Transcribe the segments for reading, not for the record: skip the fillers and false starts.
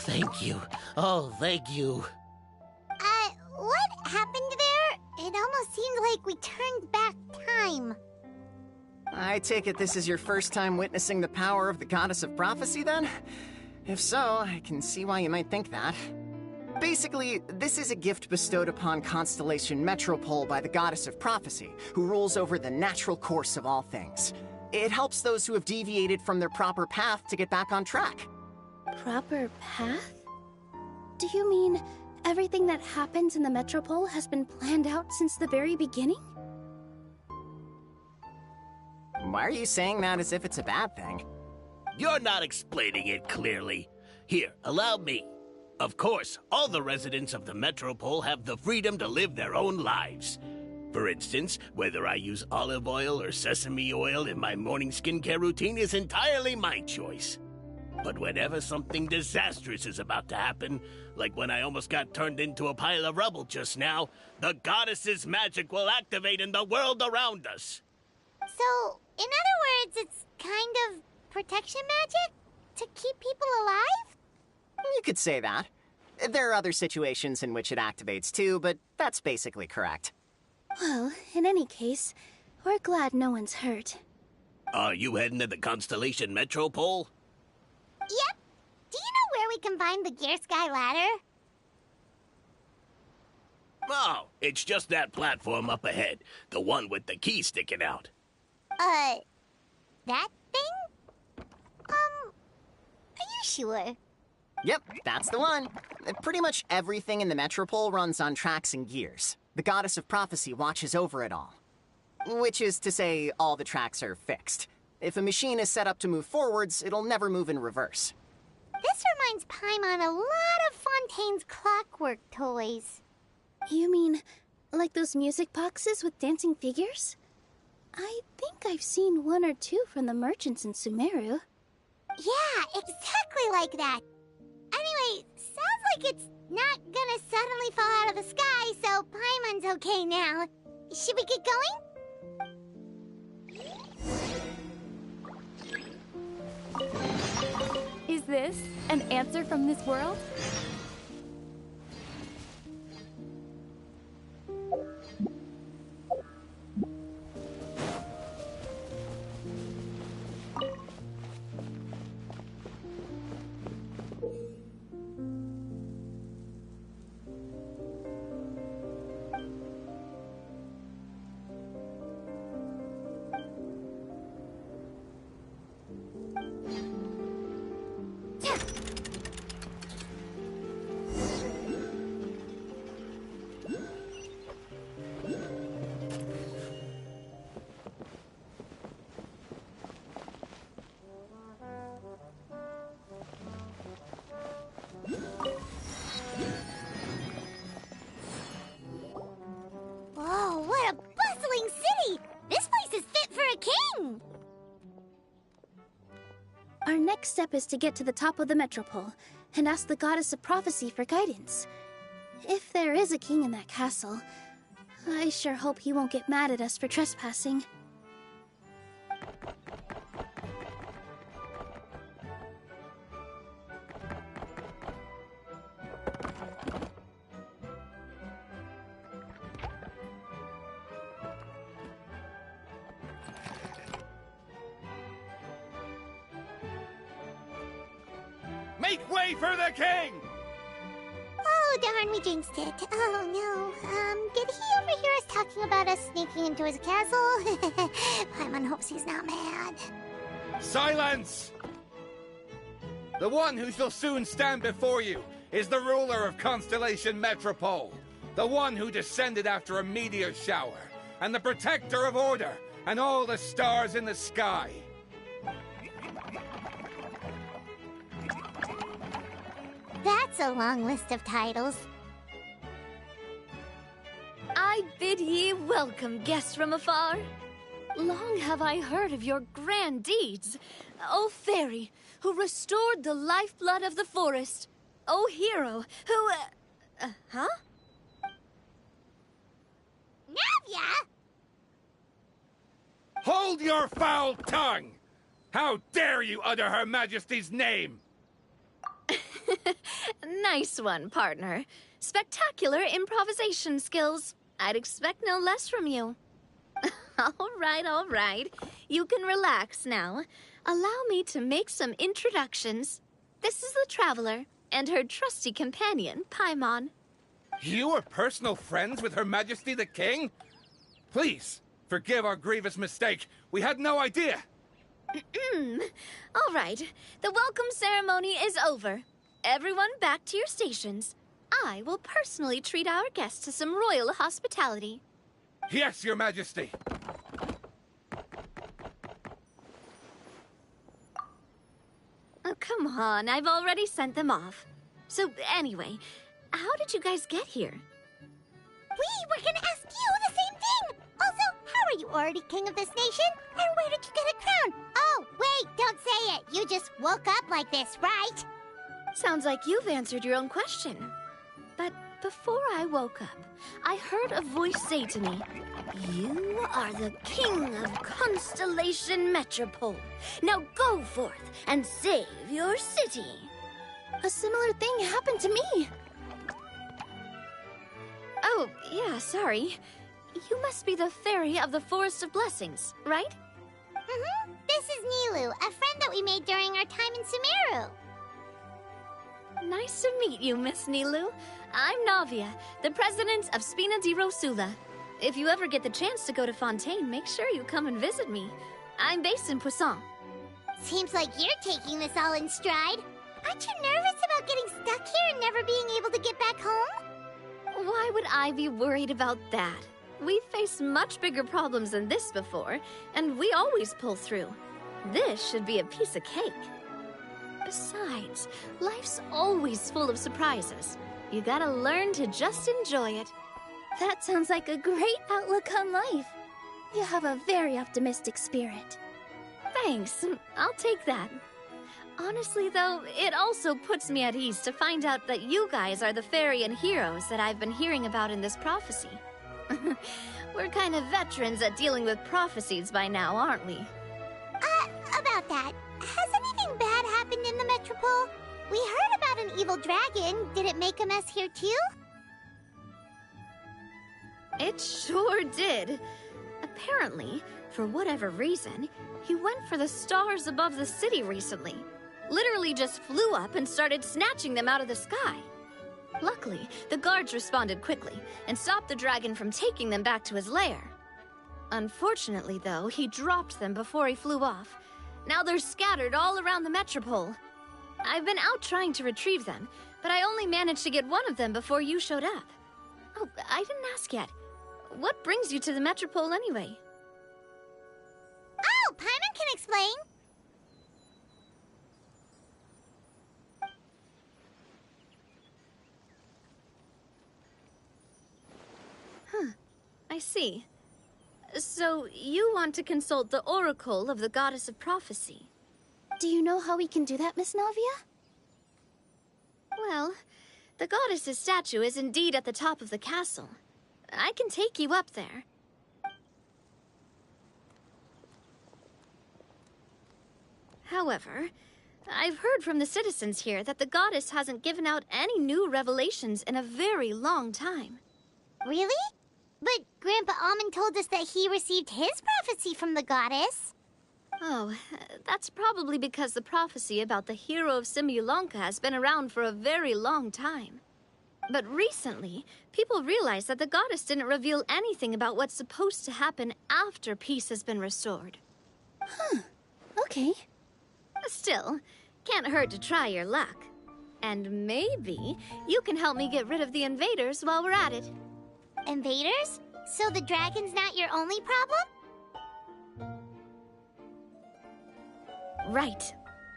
Thank you. Oh, thank you. What happened there? It almost seemed like we turned back time. I take it this is your first time witnessing the power of the Goddess of Prophecy, then? If so, I can see why you might think that. Basically, this is a gift bestowed upon Constellation Metropole by the Goddess of Prophecy, who rules over the natural course of all things. It helps those who have deviated from their proper path to get back on track. Proper path? Do you mean everything that happens in the Metropole has been planned out since the very beginning? Why are you saying that as if it's a bad thing? You're not explaining it clearly. Here, allow me. Of course, all the residents of the Metropole have the freedom to live their own lives. For instance, whether I use olive oil or sesame oil in my morning skincare routine is entirely my choice. But whenever something disastrous is about to happen, like when I almost got turned into a pile of rubble just now, the goddess's magic will activate in the world around us. So, in other words, it's kind of protection magic? To keep people alive? You could say that. There are other situations in which it activates too, but that's basically correct. Well, in any case, we're glad no one's hurt. Are you heading to the Constellation Metropole? Yep. Do you know where we can find the Gear Sky Ladder? Oh, it's just that platform up ahead. The one with the key sticking out. That thing? Are you sure? Yep, that's the one. Pretty much everything in the Metropole runs on tracks and gears. The Goddess of Prophecy watches over it all. Which is to say, all the tracks are fixed. If a machine is set up to move forwards, it'll never move in reverse. This reminds Paimon a lot of Fontaine's clockwork toys. You mean, like those music boxes with dancing figures? I think I've seen one or two from the merchants in Sumeru. Yeah, exactly like that. Anyway, like it's not gonna suddenly fall out of the sky, so Paimon's okay now. Should we get going? Is this an answer from this world? Whoa, what a bustling city! This place is fit for a king! Our next step is to get to the top of the Metropole and ask the Goddess of Prophecy for guidance. If there is a king in that castle, I sure hope he won't get mad at us for trespassing. Make way for the king! Oh, darn, we jinxed it. Oh, no. Did he overhear us talking about us sneaking into his castle? Paimon hopes he's not mad. Silence! The one who shall soon stand before you is the ruler of Constellation Metropole, the one who descended after a meteor shower, and the protector of order and all the stars in the sky. That's a long list of titles. I bid ye welcome, guests from afar. Long have I heard of your grand deeds. O fairy, who restored the lifeblood of the forest. O hero, who, huh? Navia! Hold your foul tongue! How dare you utter Her Majesty's name? Nice one, partner. Spectacular improvisation skills. I'd expect no less from you. All right. You can relax now. Allow me to make some introductions. This is the Traveler, and her trusty companion, Paimon. You are personal friends with Her Majesty the King? Please, forgive our grievous mistake. We had no idea. All right, the welcome ceremony is over. Everyone back to your stations. I will personally treat our guests to some royal hospitality. Yes, Your Majesty. Oh, come on, I've already sent them off. So, anyway, how did you guys get here? We were gonna ask you the same thing! Also, how are you already king of this nation? And where did you get a crown? Oh, wait, don't say it! You just woke up like this, right? Sounds like you've answered your own question. But before I woke up, I heard a voice say to me, "You are the king of Constellation Metropole. Now go forth and save your city." A similar thing happened to me. Oh, yeah, sorry. You must be the fairy of the Forest of Blessings, right? Mm-hmm. This is Nilou, a friend that we made during our time in Sumeru. Nice to meet you, Miss Nilou. I'm Navia, the president of Spina di Rosula. If you ever get the chance to go to Fontaine, make sure you come and visit me. I'm based in Poisson. Seems like you're taking this all in stride. Aren't you nervous about getting stuck here and never being able to get back home? Why would I be worried about that? We've faced much bigger problems than this before, and we always pull through. This should be a piece of cake. Besides, life's always full of surprises. You gotta learn to just enjoy it. That sounds like a great outlook on life. You have a very optimistic spirit. Thanks, I'll take that. Honestly, though, it also puts me at ease to find out that you guys are the Fairy heroes that I've been hearing about in this prophecy. We're kind of veterans at dealing with prophecies by now, aren't we? About that, has anything bad happened in the Metropole? We heard about an evil dragon. Did it make a mess here too? It sure did. Apparently, for whatever reason, he went for the stars above the city recently. Literally just flew up and started snatching them out of the sky. Luckily, the guards responded quickly and stopped the dragon from taking them back to his lair. Unfortunately, though, he dropped them before he flew off. Now they're scattered all around the Metropole. I've been out trying to retrieve them, but I only managed to get one of them before you showed up. Oh, I didn't ask yet. What brings you to the Metropole anyway? Oh, Paimon can explain. I see. So, you want to consult the Oracle of the Goddess of Prophecy? Do you know how we can do that, Miss Navia? Well, the goddess's statue is indeed at the top of the castle. I can take you up there. However, I've heard from the citizens here that the goddess hasn't given out any new revelations in a very long time. Really? But Grandpa Almond told us that he received his prophecy from the goddess. Oh, that's probably because the prophecy about the hero of Simulanka has been around for a very long time. But recently, people realized that the goddess didn't reveal anything about what's supposed to happen after peace has been restored. Okay. Still, can't hurt to try your luck. And maybe you can help me get rid of the invaders while we're at it. Invaders? So the dragon's not your only problem? Right.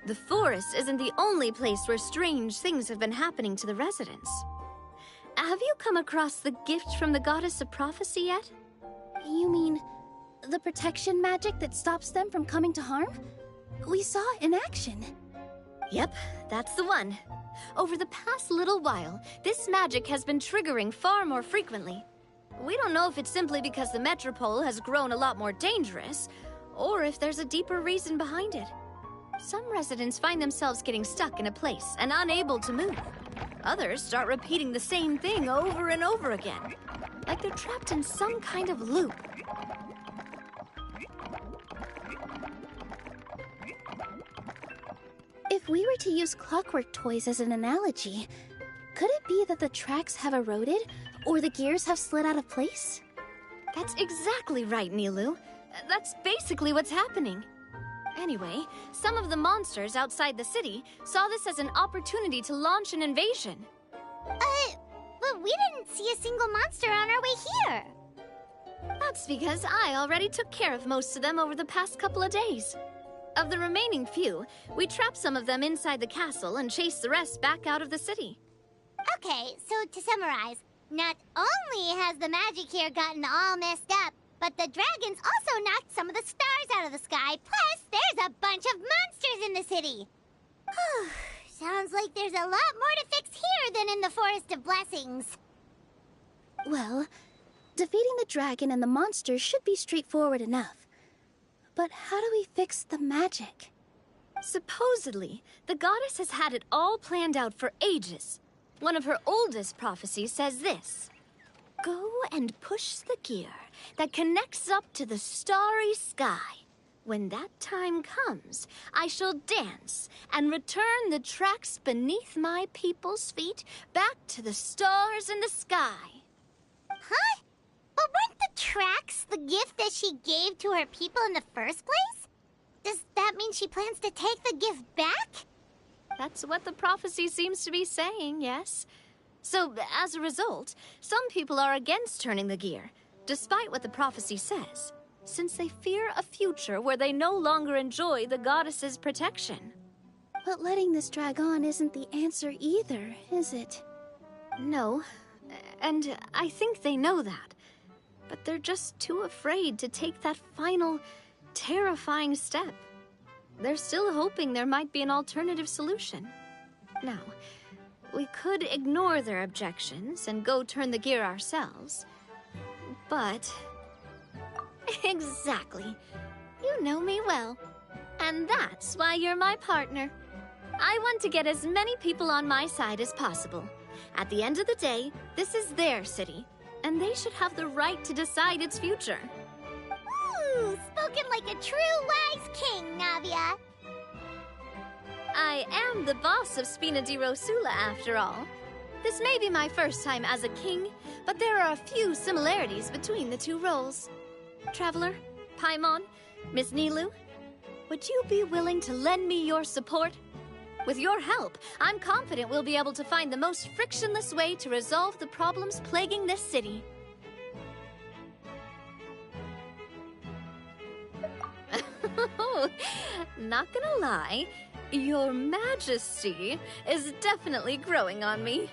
The forest isn't the only place where strange things have been happening to the residents. Have you come across the gift from the Goddess of Prophecy yet? You mean the protection magic that stops them from coming to harm? We saw it in action. Yep, that's the one. Over the past little while, this magic has been triggering far more frequently. We don't know if it's simply because the Metropole has grown a lot more dangerous, or if there's a deeper reason behind it. Some residents find themselves getting stuck in a place and unable to move. Others start repeating the same thing over and over again, like they're trapped in some kind of loop. If we were to use clockwork toys as an analogy, could it be that the tracks have eroded, or the gears have slid out of place? That's exactly right, Nilou. That's basically what's happening. Anyway, some of the monsters outside the city saw this as an opportunity to launch an invasion. But we didn't see a single monster on our way here. That's because I already took care of most of them over the past couple of days. Of the remaining few, we trapped some of them inside the castle and chased the rest back out of the city. Okay, so to summarize, not only has the magic here gotten all messed up, but the dragons also knocked some of the stars out of the sky, plus there's a bunch of monsters in the city. Sounds like there's a lot more to fix here than in the Forest of Blessings. Well, defeating the dragon and the monsters should be straightforward enough. But how do we fix the magic? Supposedly, the goddess has had it all planned out for ages. One of her oldest prophecies says this: "Go and push the gear that connects up to the starry sky. When that time comes, I shall dance and return the tracks beneath my people's feet back to the stars in the sky." Huh? But weren't the tracks the gift that she gave to her people in the first place? Does that mean she plans to take the gift back? That's what the prophecy seems to be saying, yes. So, as a result, some people are against turning the gear, despite what the prophecy says, since they fear a future where they no longer enjoy the goddess's protection. But letting this drag on isn't the answer either, is it? No, and I think they know that. But they're just too afraid to take that final, terrifying step. they're still hoping there might be an alternative solution. Now, we could ignore their objections and go turn the gear ourselves. But... Exactly. You know me well. And that's why you're my partner. I want to get as many people on my side as possible. At the end of the day, this is their city, and they should have the right to decide its future. Ooh, spoken like a true wise king, Navia. I am the boss of Spina di Rosula, after all. This may be my first time as a king, but there are a few similarities between the two roles. Traveler, Paimon, Miss Nilou, would you be willing to lend me your support? With your help, I'm confident we'll be able to find the most frictionless way to resolve the problems plaguing this city. Not gonna lie, Your Majesty is definitely growing on me.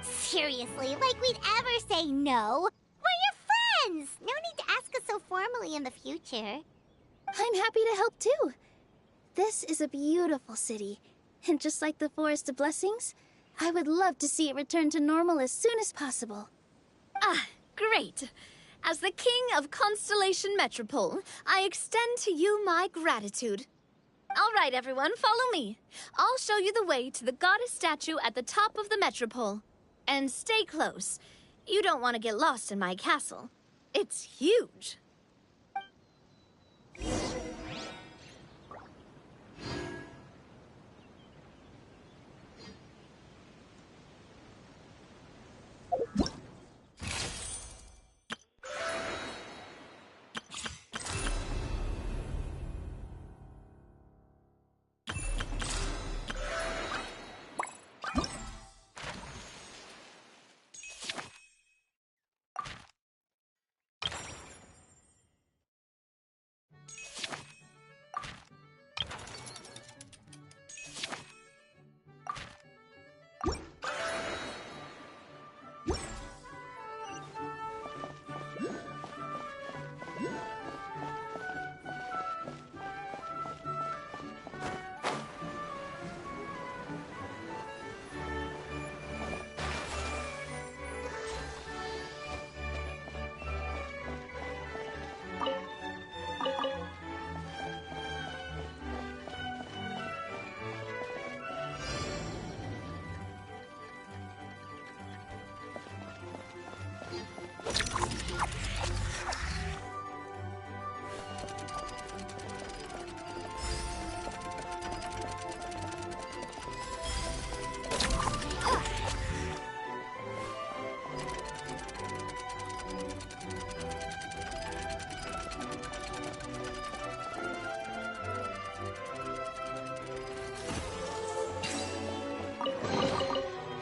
Seriously, like we'd ever say no. We're your friends! No need to ask us so formally in the future. I'm happy to help too. This is a beautiful city, and just like the Forest of Blessings, I would love to see it return to normal as soon as possible. Ah, great. As the King of Constellation Metropole, I extend to you my gratitude. All right, everyone, follow me. I'll show you the way to the goddess statue at the top of the Metropole. And stay close. You don't want to get lost in my castle. It's huge.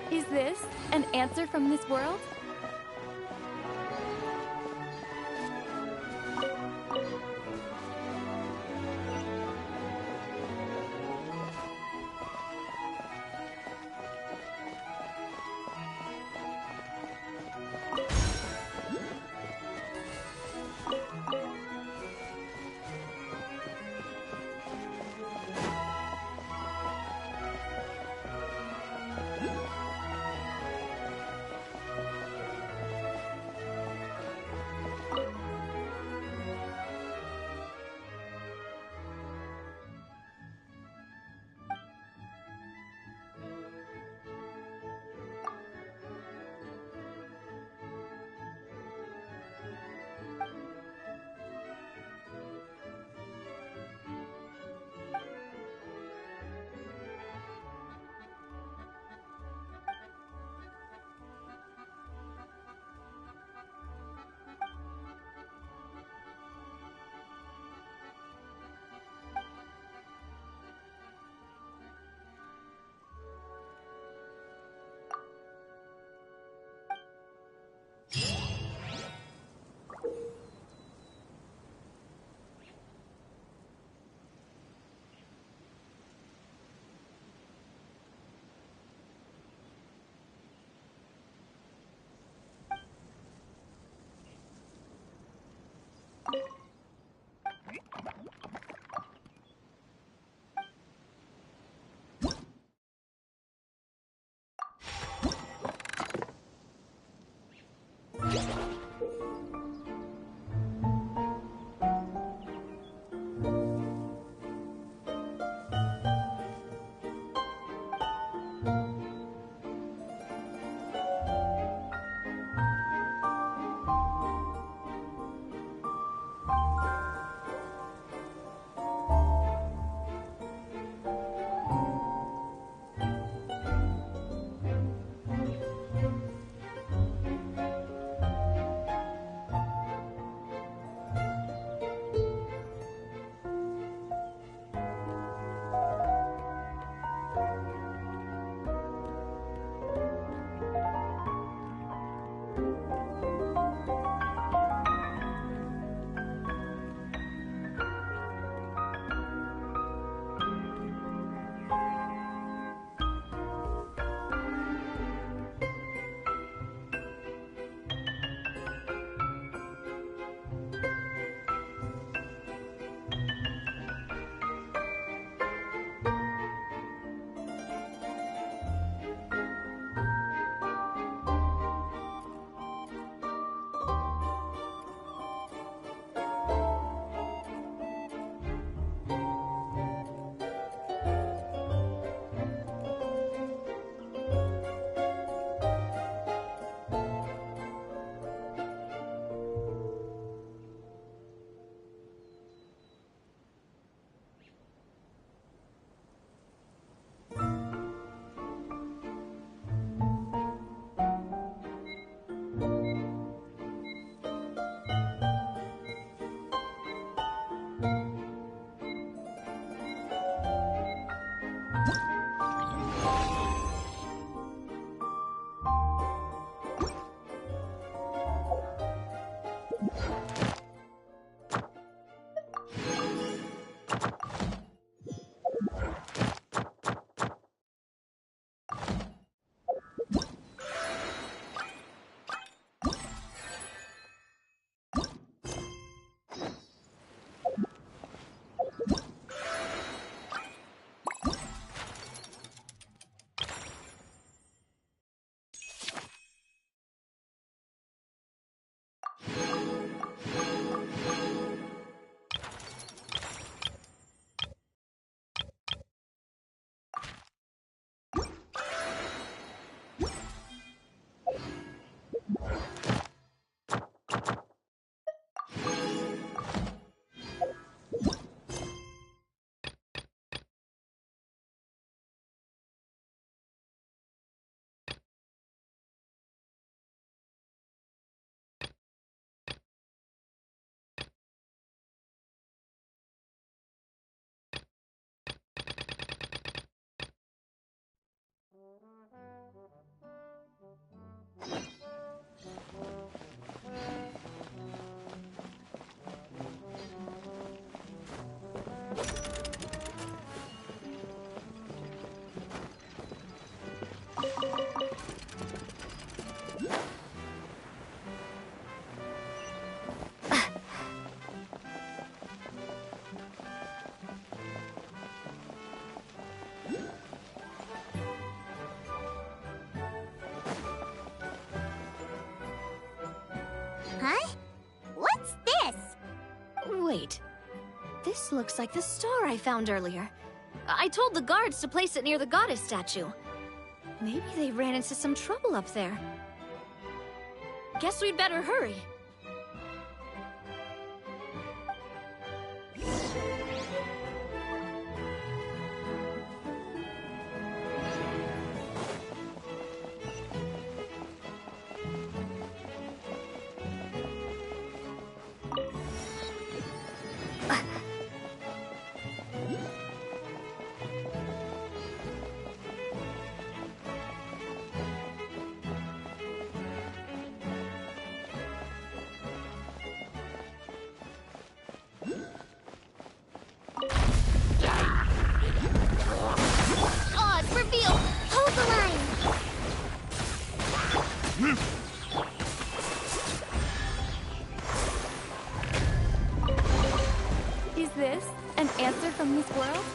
Is this an answer from this world? Wait. This looks like the star I found earlier. I told the guards to place it near the goddess statue. Maybe they ran into some trouble up there. Guess we'd better hurry. Oz, reveal! Hold the line! Is this an answer from this world?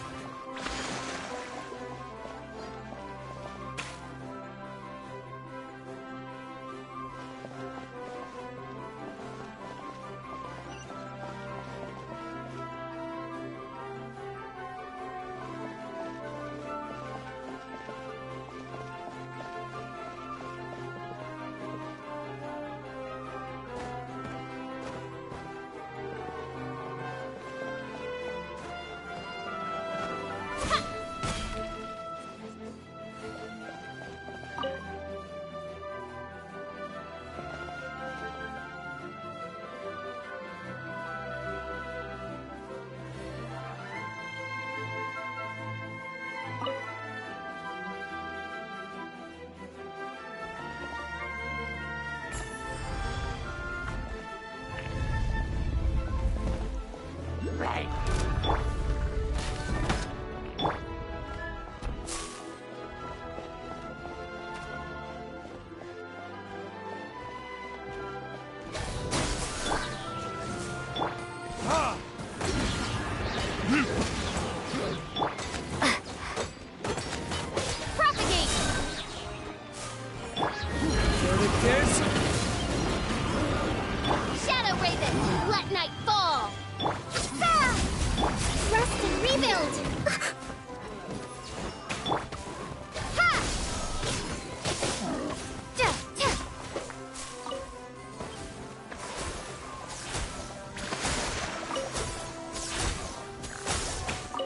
Shadow Raven, let night fall! Rest and rebuild! Ha!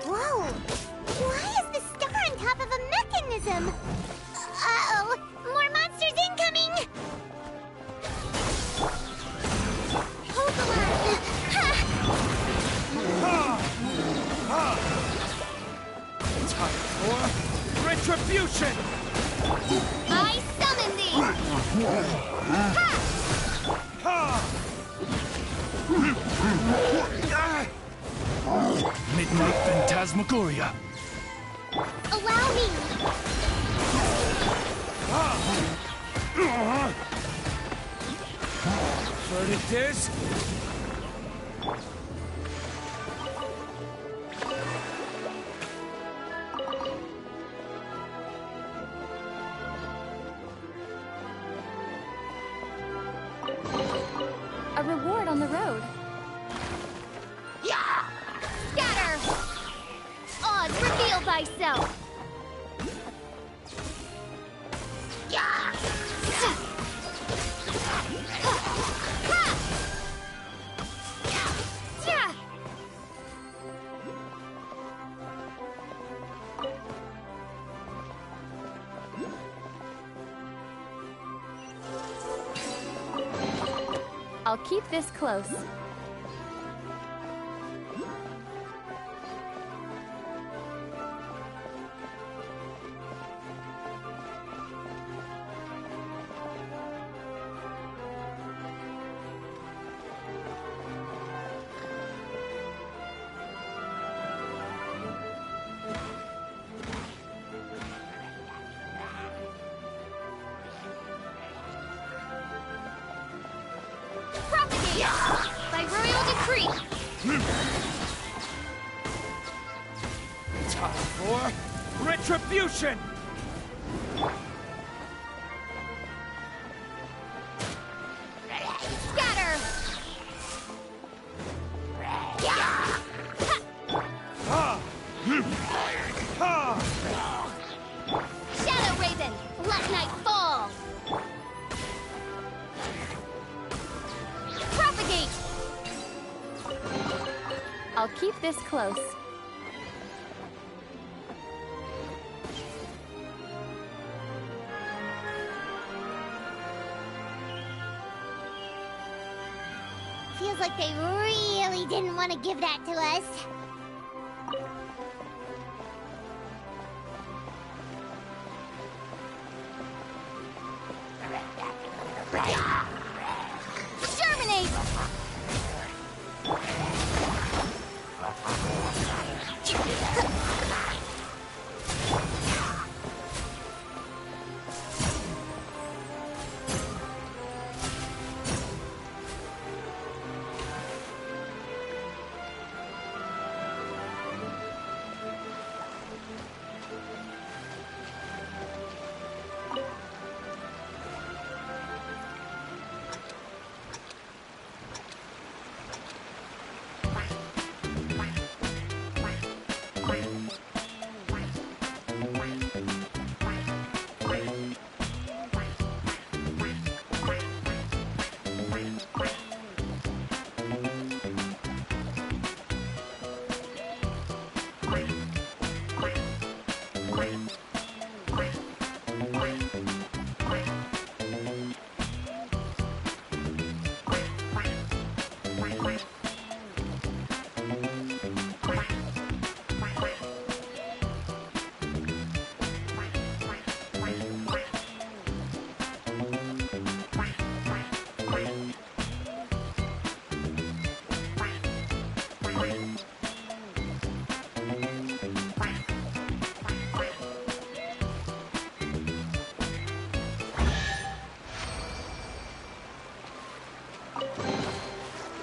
Whoa! Why is the star on top of a mechanism? Uh-oh! More monsters incoming! Hold the line! Time for retribution! I summon thee! Midnight Phantasmagoria. Allow me! Verdict is... A reward on the road. Scatter! Oz, reveal thyself! I'll keep this close. Propagate! By royal decree! Time for retribution! Scatter! Shadow Raven, let night fall. Propagate. I'll keep this close. Feels like they really didn't want to give that to us. Germinate.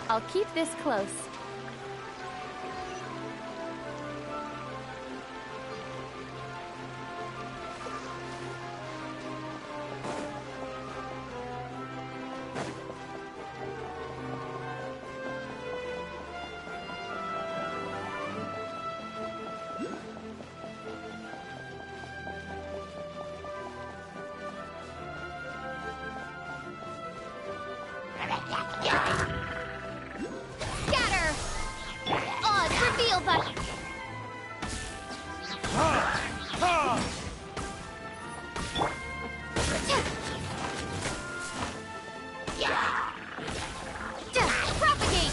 I'll keep this close. Scatter. Odds reveal button. Propagate.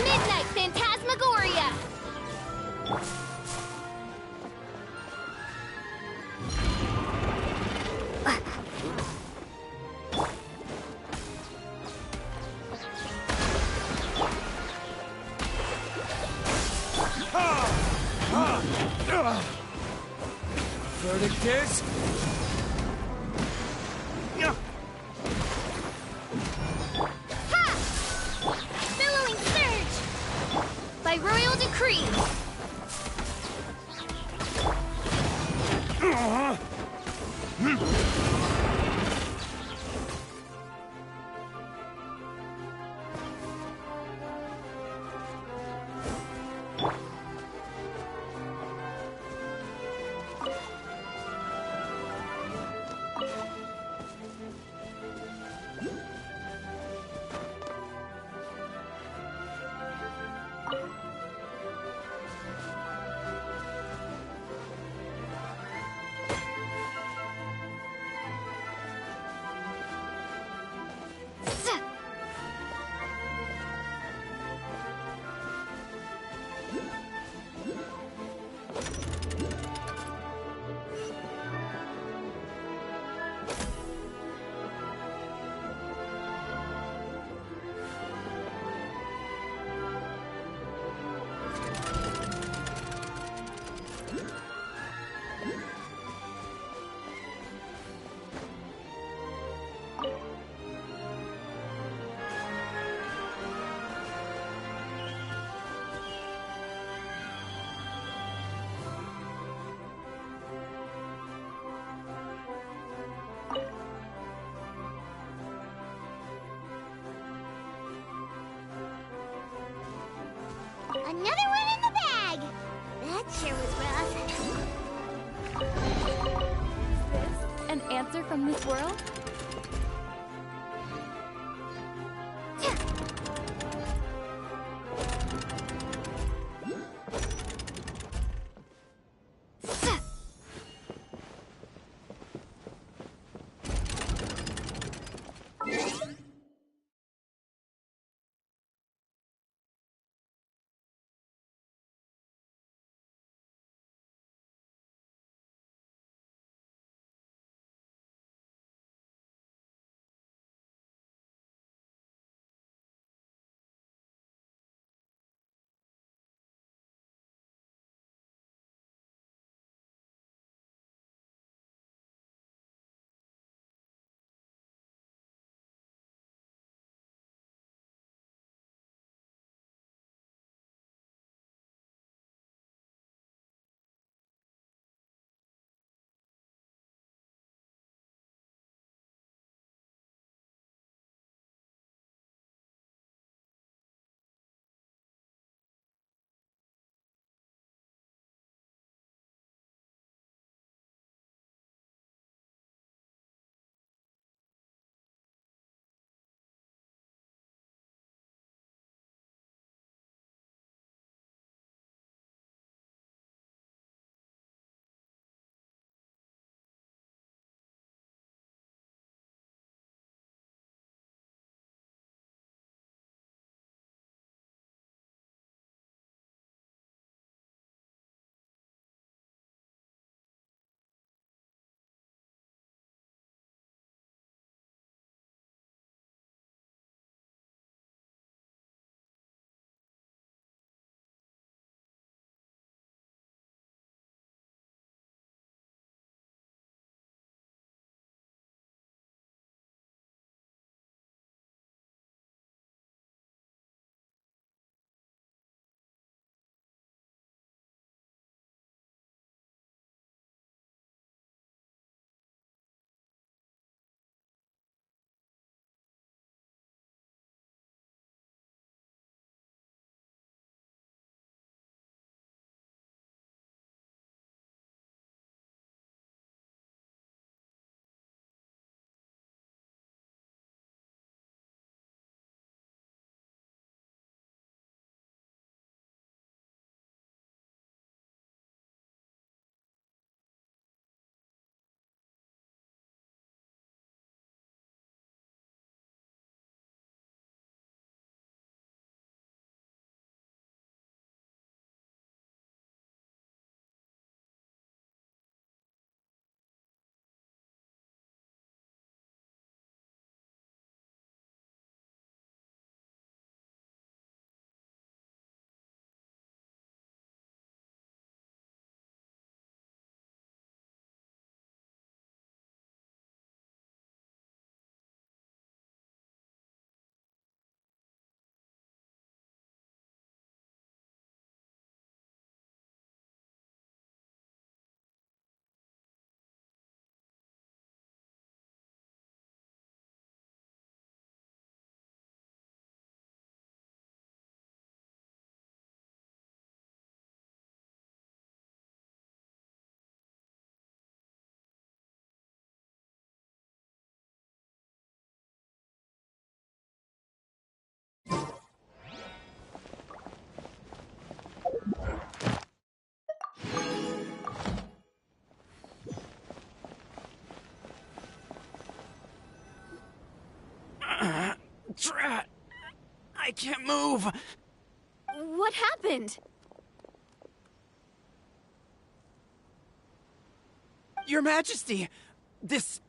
Midnight Phantasmagoria. Verdict is... Billowing Surge. By royal decree. from this world? Drat! I can't move! What happened? Your Majesty! This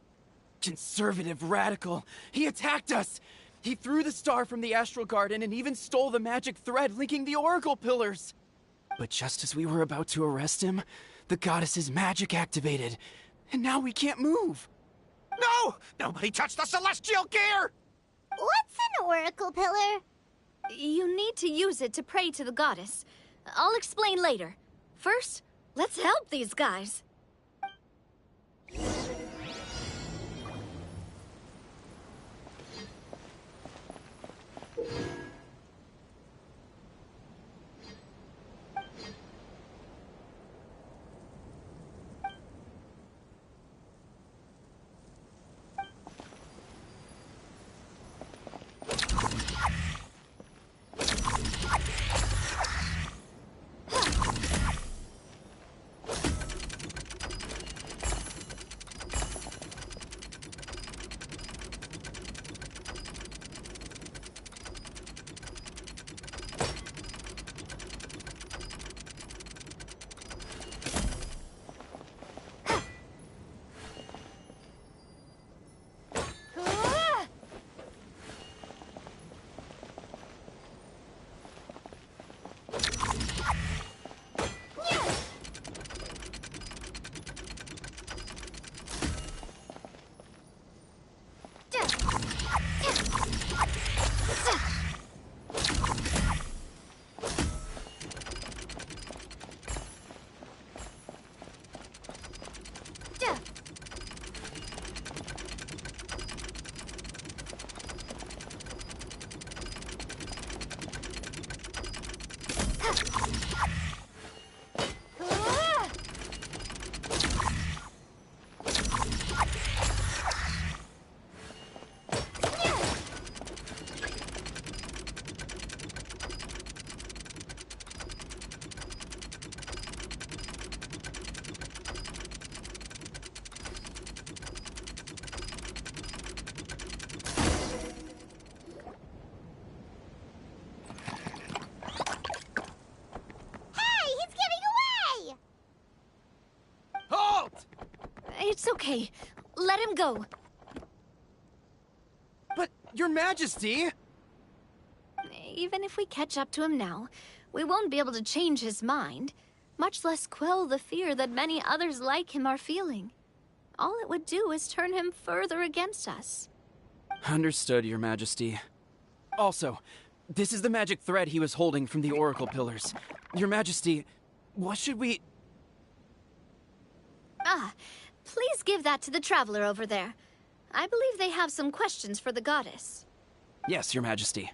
conservative radical, he attacked us! He threw the star from the Astral Garden and even stole the magic thread linking the Oracle Pillars! But just as we were about to arrest him, the goddess's magic activated, and now we can't move! No! Nobody touched the celestial gear! What's an oracle pillar? You need to use it to pray to the goddess. I'll explain later. First, let's help these guys. It's okay. Let him go. But, Your Majesty! Even if we catch up to him now, we won't be able to change his mind, much less quell the fear that many others like him are feeling. All it would do is turn him further against us. Understood, Your Majesty. Also, this is the magic thread he was holding from the Oracle Pillars. Your Majesty, what should we... Please give that to the Traveler over there. I believe they have some questions for the goddess. Yes, Your Majesty.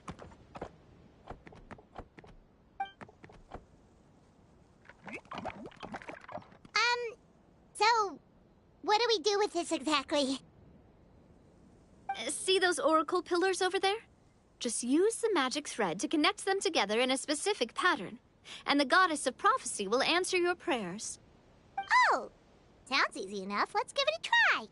So, what do we do with this exactly? See those Oracle Pillars over there? Just use the magic thread to connect them together in a specific pattern, and the Goddess of Prophecy will answer your prayers. Oh! Sounds easy enough. Let's give it a try.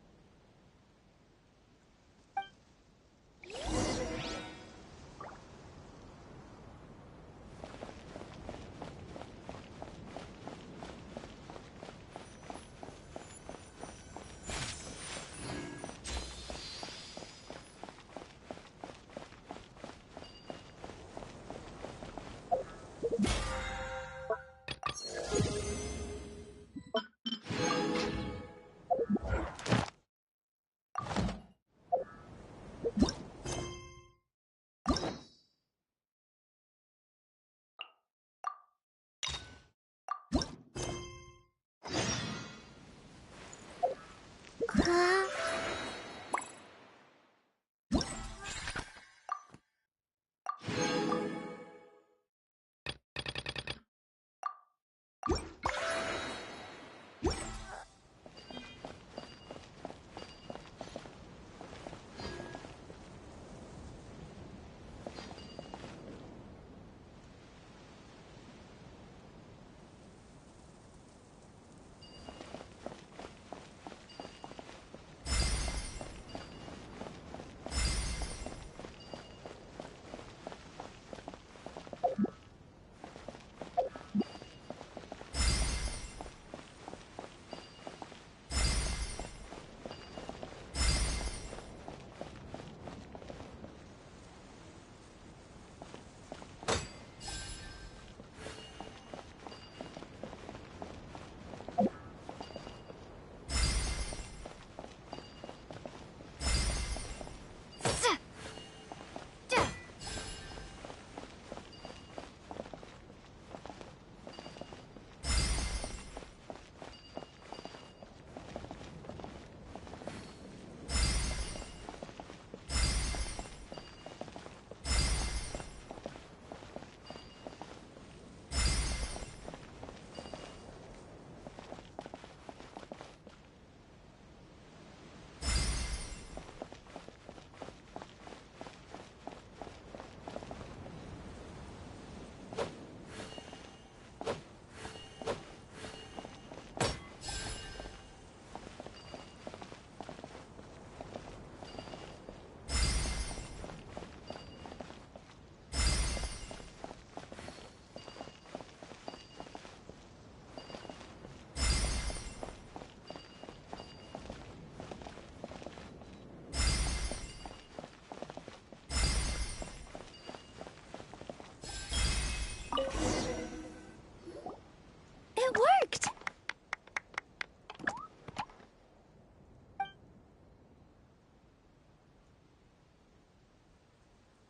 It worked!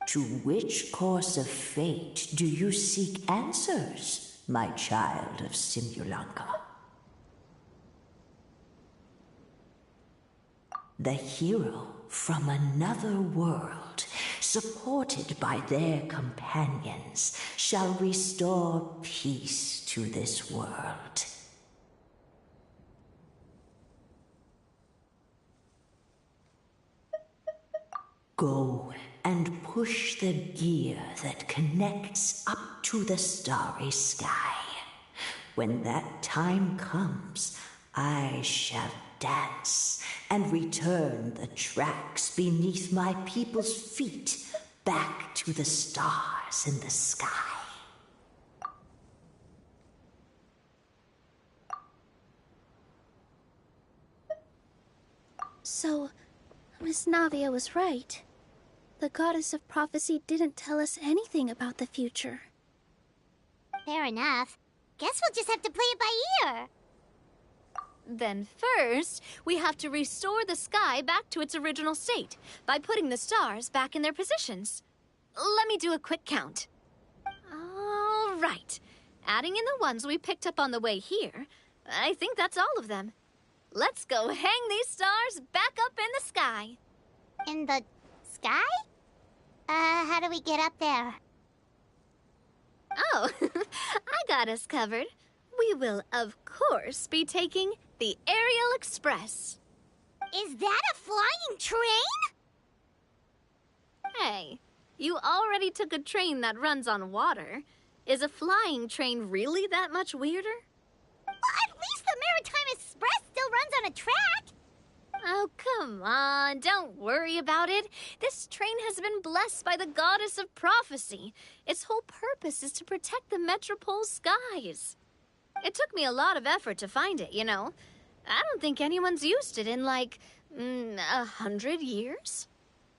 To which course of fate do you seek answers, my child of Simulanka? The hero from another world, supported by their companions, shall restore peace to this world. Go and push the gear that connects up to the starry sky. When that time comes, I shall dance and return the tracks beneath my people's feet back to the stars in the sky. So, Miss Navia was right. The goddess of prophecy didn't tell us anything about the future. Fair enough. Guess we'll just have to play it by ear. Then first, we have to restore the sky back to its original state by putting the stars back in their positions. Let me do a quick count. All right. Adding in the ones we picked up on the way here, I think that's all of them. Let's go hang these stars back up in the sky. In the sky? How do we get up there? Oh, I got us covered. We will, of course, be taking the Ariel Express. Is that a flying train? Hey, you already took a train that runs on water. Is a flying train really that much weirder? Well, at least the Maritime Express still runs on a track. Oh, come on, don't worry about it. This train has been blessed by the goddess of prophecy. Its whole purpose is to protect the Metropole's skies. It took me a lot of effort to find it, you know. I don't think anyone's used it in, like, 100 years.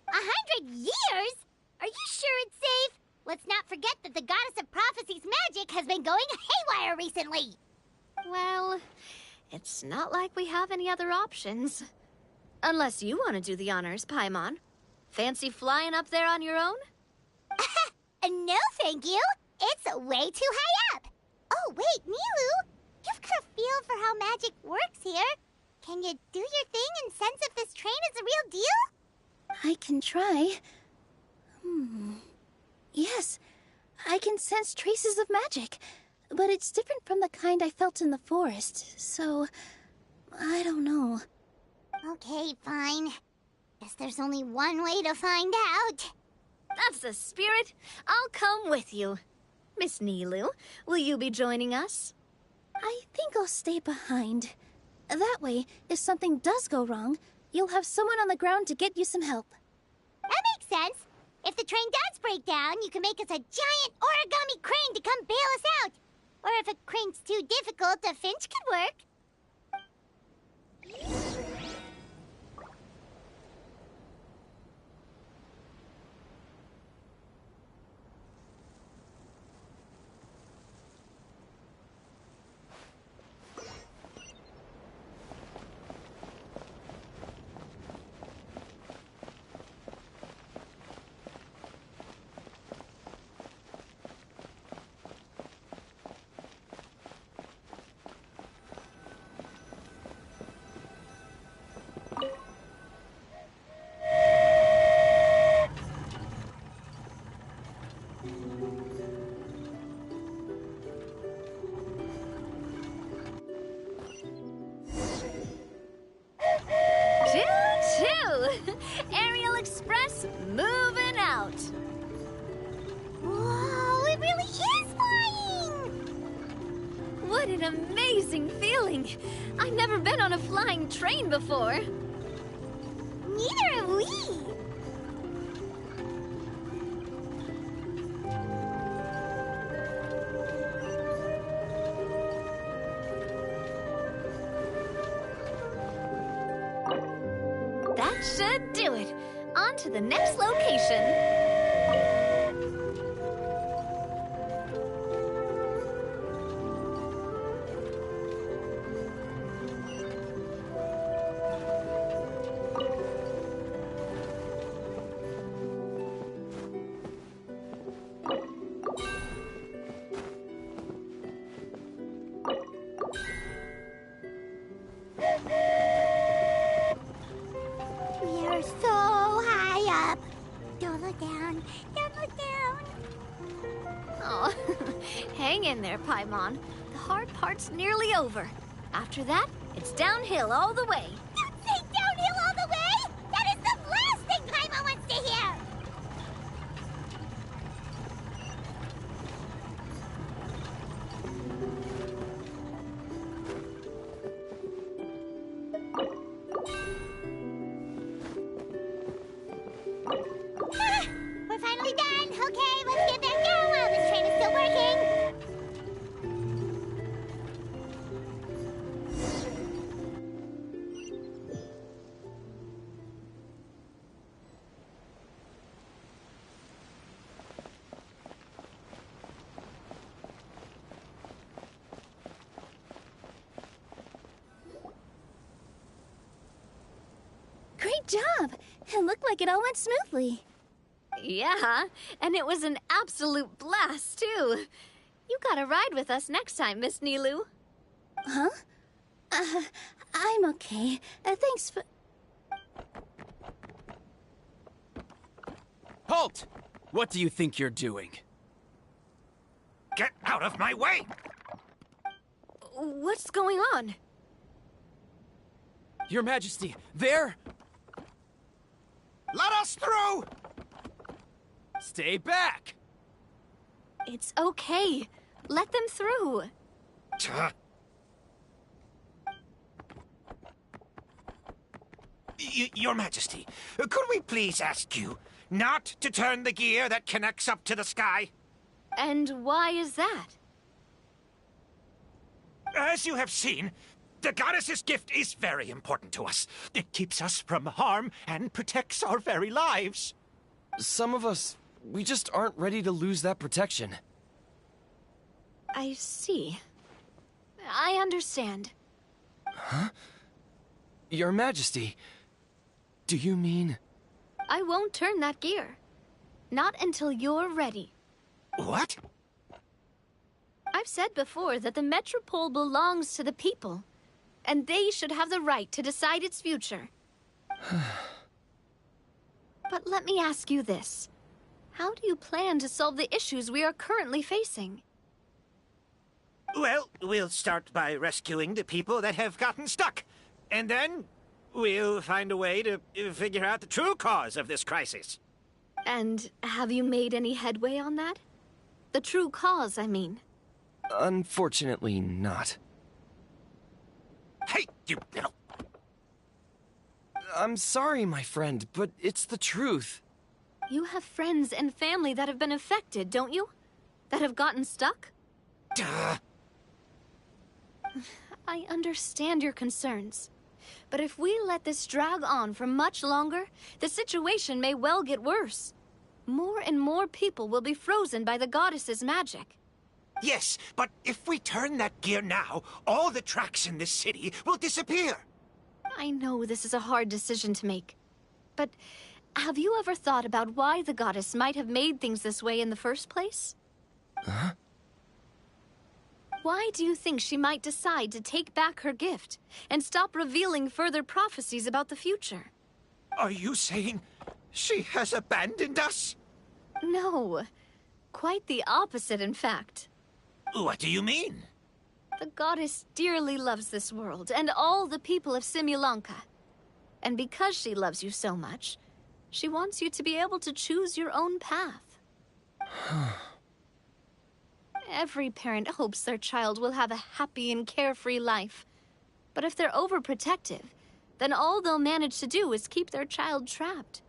100 years? Are you sure it's safe? Let's not forget that the goddess of prophecy's magic has been going haywire recently. Well, it's not like we have any other options. Unless you want to do the honors, Paimon. Fancy flying up there on your own? No, thank you. It's way too high up. Oh, wait, Nilou. You've got a feel for how magic works here. Can you do your thing and sense if this train is a real deal? I can try. Yes, I can sense traces of magic, but it's different from the kind I felt in the forest, so I don't know. Okay, fine. Guess there's only one way to find out. That's the spirit. I'll come with you. Miss Nilou, will you be joining us? I think I'll stay behind. That way, if something does go wrong, you'll have someone on the ground to get you some help. That makes sense. If the train does break down, you can make us a giant origami crane to come bail us out. Or if a crane's too difficult, a finch could work. Ariel Express moving out. Whoa, it really is flying! What an amazing feeling. I've never been on a flying train before. Neither have we. That should do it. On to the next location. We're so high up. Don't look down. Don't look down. Oh, hang in there, Paimon. The hard part's nearly over. After that, it's downhill all the way. Don't say downhill all the way! That is the last thing Paimon wants to hear! We're finally done. Okay, let's get back down while this train is still working. job! It looked like it all went smoothly. Yeah, and it was an absolute blast, too. You gotta ride with us next time, Miss Nilou. Huh? I'm okay. Thanks for... Halt! What do you think you're doing? Get out of my way! What's going on? Your Majesty, there! Let us through! Stay back! It's okay. Let them through. Your Majesty, could we please ask you not to turn the gear that connects up to the sky? And why is that? As you have seen, the goddess's gift is very important to us. It keeps us from harm and protects our very lives. Some of us, we just aren't ready to lose that protection. I see. I understand. Huh? Your Majesty, do you mean... I won't turn that gear. Not until you're ready. What? I've said before that the Metropole belongs to the people, and they should have the right to decide its future. But let me ask you this. How do you plan to solve the issues we are currently facing? Well, we'll start by rescuing the people that have gotten stuck. And then we'll find a way to figure out the true cause of this crisis. And have you made any headway on that? The true cause, I mean. Unfortunately not. Hey, you little... I'm sorry, my friend, but it's the truth. You have friends and family that have been affected, don't you? That have gotten stuck? Duh. I understand your concerns. But if we let this drag on for much longer, the situation may well get worse. More and more people will be frozen by the goddess's magic. Yes, but if we turn that gear now, all the tracks in this city will disappear. I know this is a hard decision to make. But have you ever thought about why the goddess might have made things this way in the first place? Huh? Why do you think she might decide to take back her gift and stop revealing further prophecies about the future? Are you saying she has abandoned us? No. Quite the opposite, in fact. What do you mean? The goddess dearly loves this world and all the people of Simulanka. And because she loves you so much, she wants you to be able to choose your own path. Every parent hopes their child will have a happy and carefree life. But if they're overprotective, then all they'll manage to do is keep their child trapped.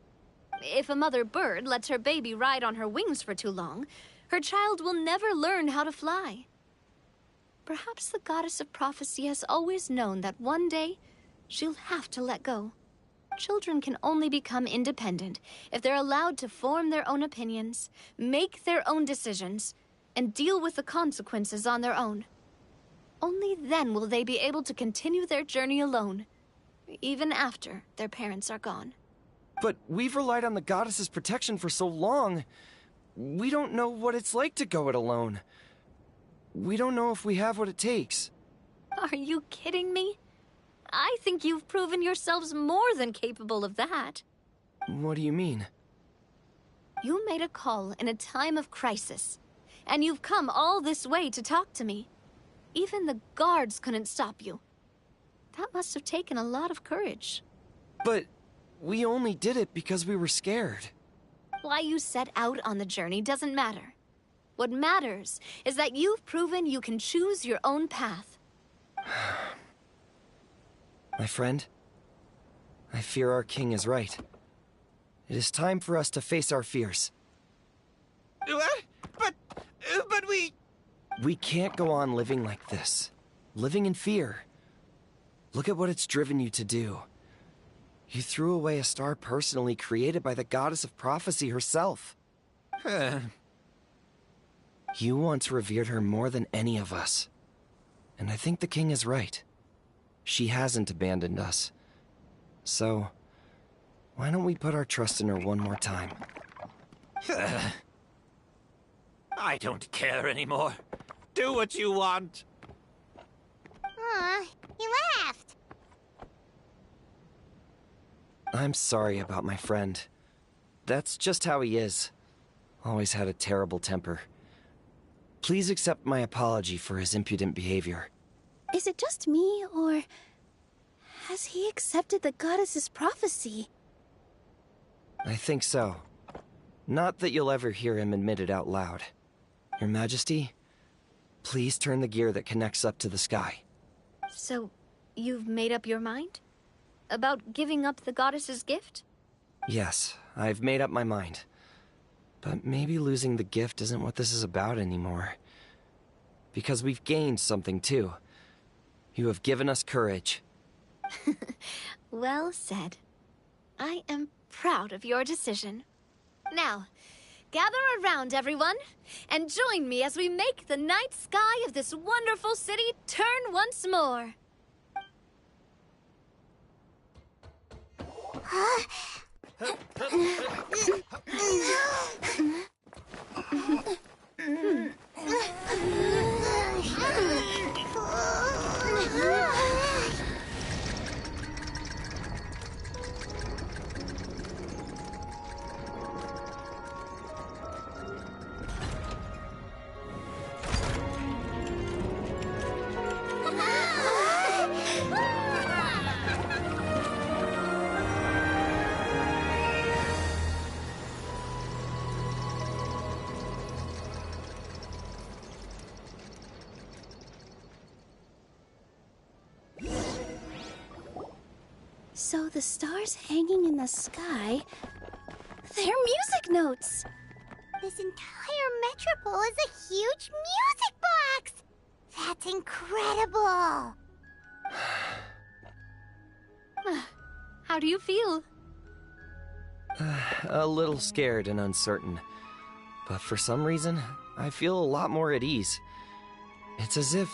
If a mother bird lets her baby ride on her wings for too long, her child will never learn how to fly. Perhaps the goddess of prophecy has always known that one day she'll have to let go. Children can only become independent if they're allowed to form their own opinions, make their own decisions, and deal with the consequences on their own. Only then will they be able to continue their journey alone, even after their parents are gone. But we've relied on the goddess's protection for so long. We don't know what it's like to go it alone. We don't know if we have what it takes. Are you kidding me? I think you've proven yourselves more than capable of that. What do you mean? You made a call in a time of crisis, and you've come all this way to talk to me. Even the guards couldn't stop you. That must have taken a lot of courage. But we only did it because we were scared. Why you set out on the journey doesn't matter. What matters is that you've proven you can choose your own path. My friend, I fear our king is right. It is time for us to face our fears. What? But we... We can't go on living like this. Living in fear. Look at what it's driven you to do. You threw away a star personally created by the goddess of prophecy herself. You once revered her more than any of us. And I think the king is right. She hasn't abandoned us. So, Why don't we put our trust in her one more time? I don't care anymore. Do what you want. Aw, he laughed. I'm sorry about my friend. That's just how he is. Always had a terrible temper. Please accept my apology for his impudent behavior. Is it just me, or has he accepted the goddess's prophecy? I think so. Not that you'll ever hear him admit it out loud. Your Majesty, please turn the gear that connects up to the sky. So, you've made up your mind? About giving up the goddess's gift? Yes, I've made up my mind. But maybe losing the gift isn't what this is about anymore. Because we've gained something too. You have given us courage. Well said. I am proud of your decision. Now, gather around, everyone, and join me as we make the night sky of this wonderful city turn once more. So the stars hanging in the sky, they're music notes! This entire metropole is a huge music box! That's incredible! How do you feel? A little scared and uncertain. But for some reason, I feel a lot more at ease. It's as if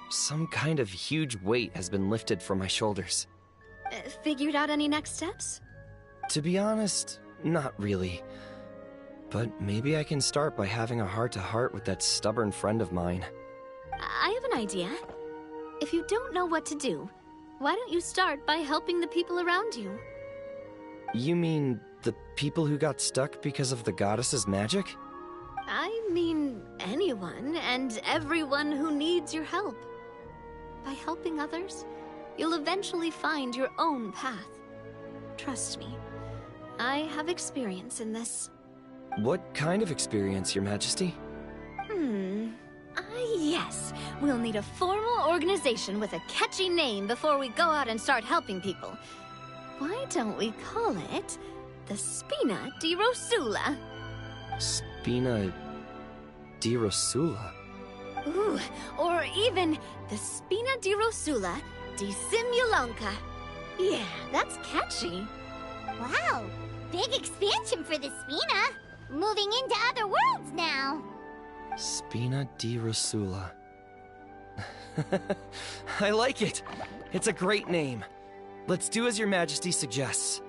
some kind of huge weight has been lifted from my shoulders. Figured out any next steps? To be honest, not really. But maybe I can start by having a heart-to-heart with that stubborn friend of mine. I have an idea. If you don't know what to do, why don't you start by helping the people around you? You mean the people who got stuck because of the goddess's magic? I mean anyone and everyone who needs your help. By helping others, you'll eventually find your own path. Trust me, I have experience in this. What kind of experience, Your Majesty? Yes. We'll need a formal organization with a catchy name before we go out and start helping people. Why don't we call it the Spina di Rosula? Spina di Rosula? Ooh, or even the Spina di Rosula di Simulonca. Yeah, that's catchy. Wow, big expansion for the Spina. Moving into other worlds now. Spina di Rosula. I like it. It's a great name. Let's do as Your Majesty suggests.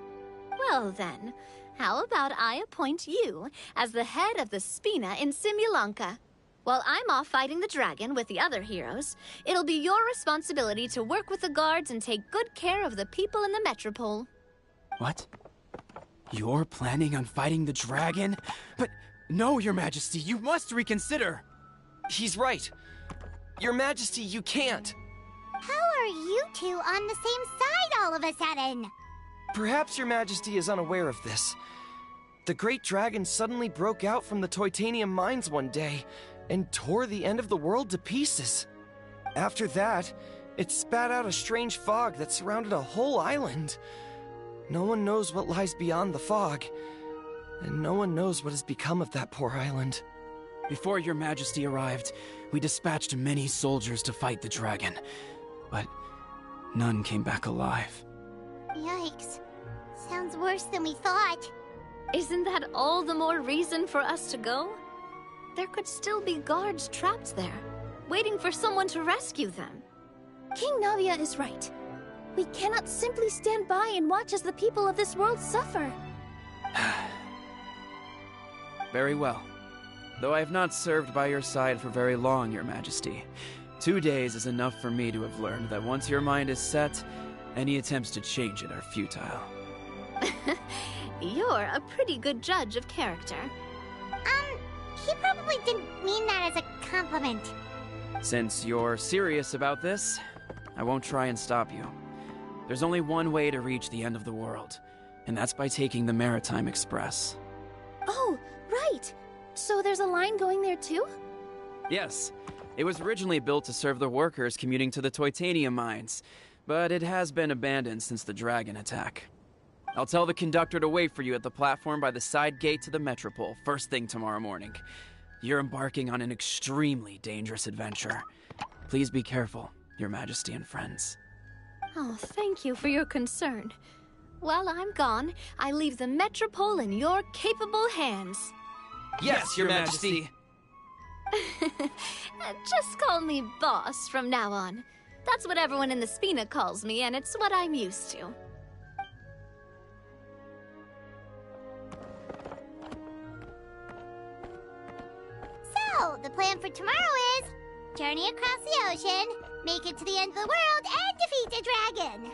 Well then, how about I appoint you as the head of the Spina in Simulonca? While I'm off fighting the dragon with the other heroes, it'll be your responsibility to work with the guards and take good care of the people in the metropole. What? You're planning on fighting the dragon? But no, Your Majesty, you must reconsider. He's right. Your Majesty, you can't. How are you two on the same side all of a sudden? Perhaps Your Majesty is unaware of this. The great dragon suddenly broke out from the Titanium mines one day and tore the end of the world to pieces. After that, it spat out a strange fog that surrounded a whole island. No one knows what lies beyond the fog, and no one knows what has become of that poor island. Before Your Majesty arrived, we dispatched many soldiers to fight the dragon, but none came back alive. Yikes. Sounds worse than we thought. Isn't that all the more reason for us to go? There could still be guards trapped there, waiting for someone to rescue them. King Navia is right. We cannot simply stand by and watch as the people of this world suffer. Very well. Though I have not served by your side for very long, Your Majesty. 2 days is enough for me to have learned that once your mind is set, any attempts to change it are futile. You're a pretty good judge of character. He probably didn't mean that as a compliment. Since you're serious about this, I won't try and stop you. There's only one way to reach the end of the world, and that's by taking the Maritime Express. Oh, right! So there's a line going there too? Yes, it was originally built to serve the workers commuting to the Toitanium mines, but it has been abandoned since the Dragon attack. I'll tell the conductor to wait for you at the platform by the side gate to the Metropole first thing tomorrow morning. You're embarking on an extremely dangerous adventure. Please be careful, Your Majesty and friends. Oh, thank you for your concern. While I'm gone, I leave the Metropole in your capable hands. Yes, Your Majesty! Just call me boss from now on. That's what everyone in the Spina calls me, and it's what I'm used to. So, the plan for tomorrow is journey across the ocean, make it to the end of the world, and defeat a dragon.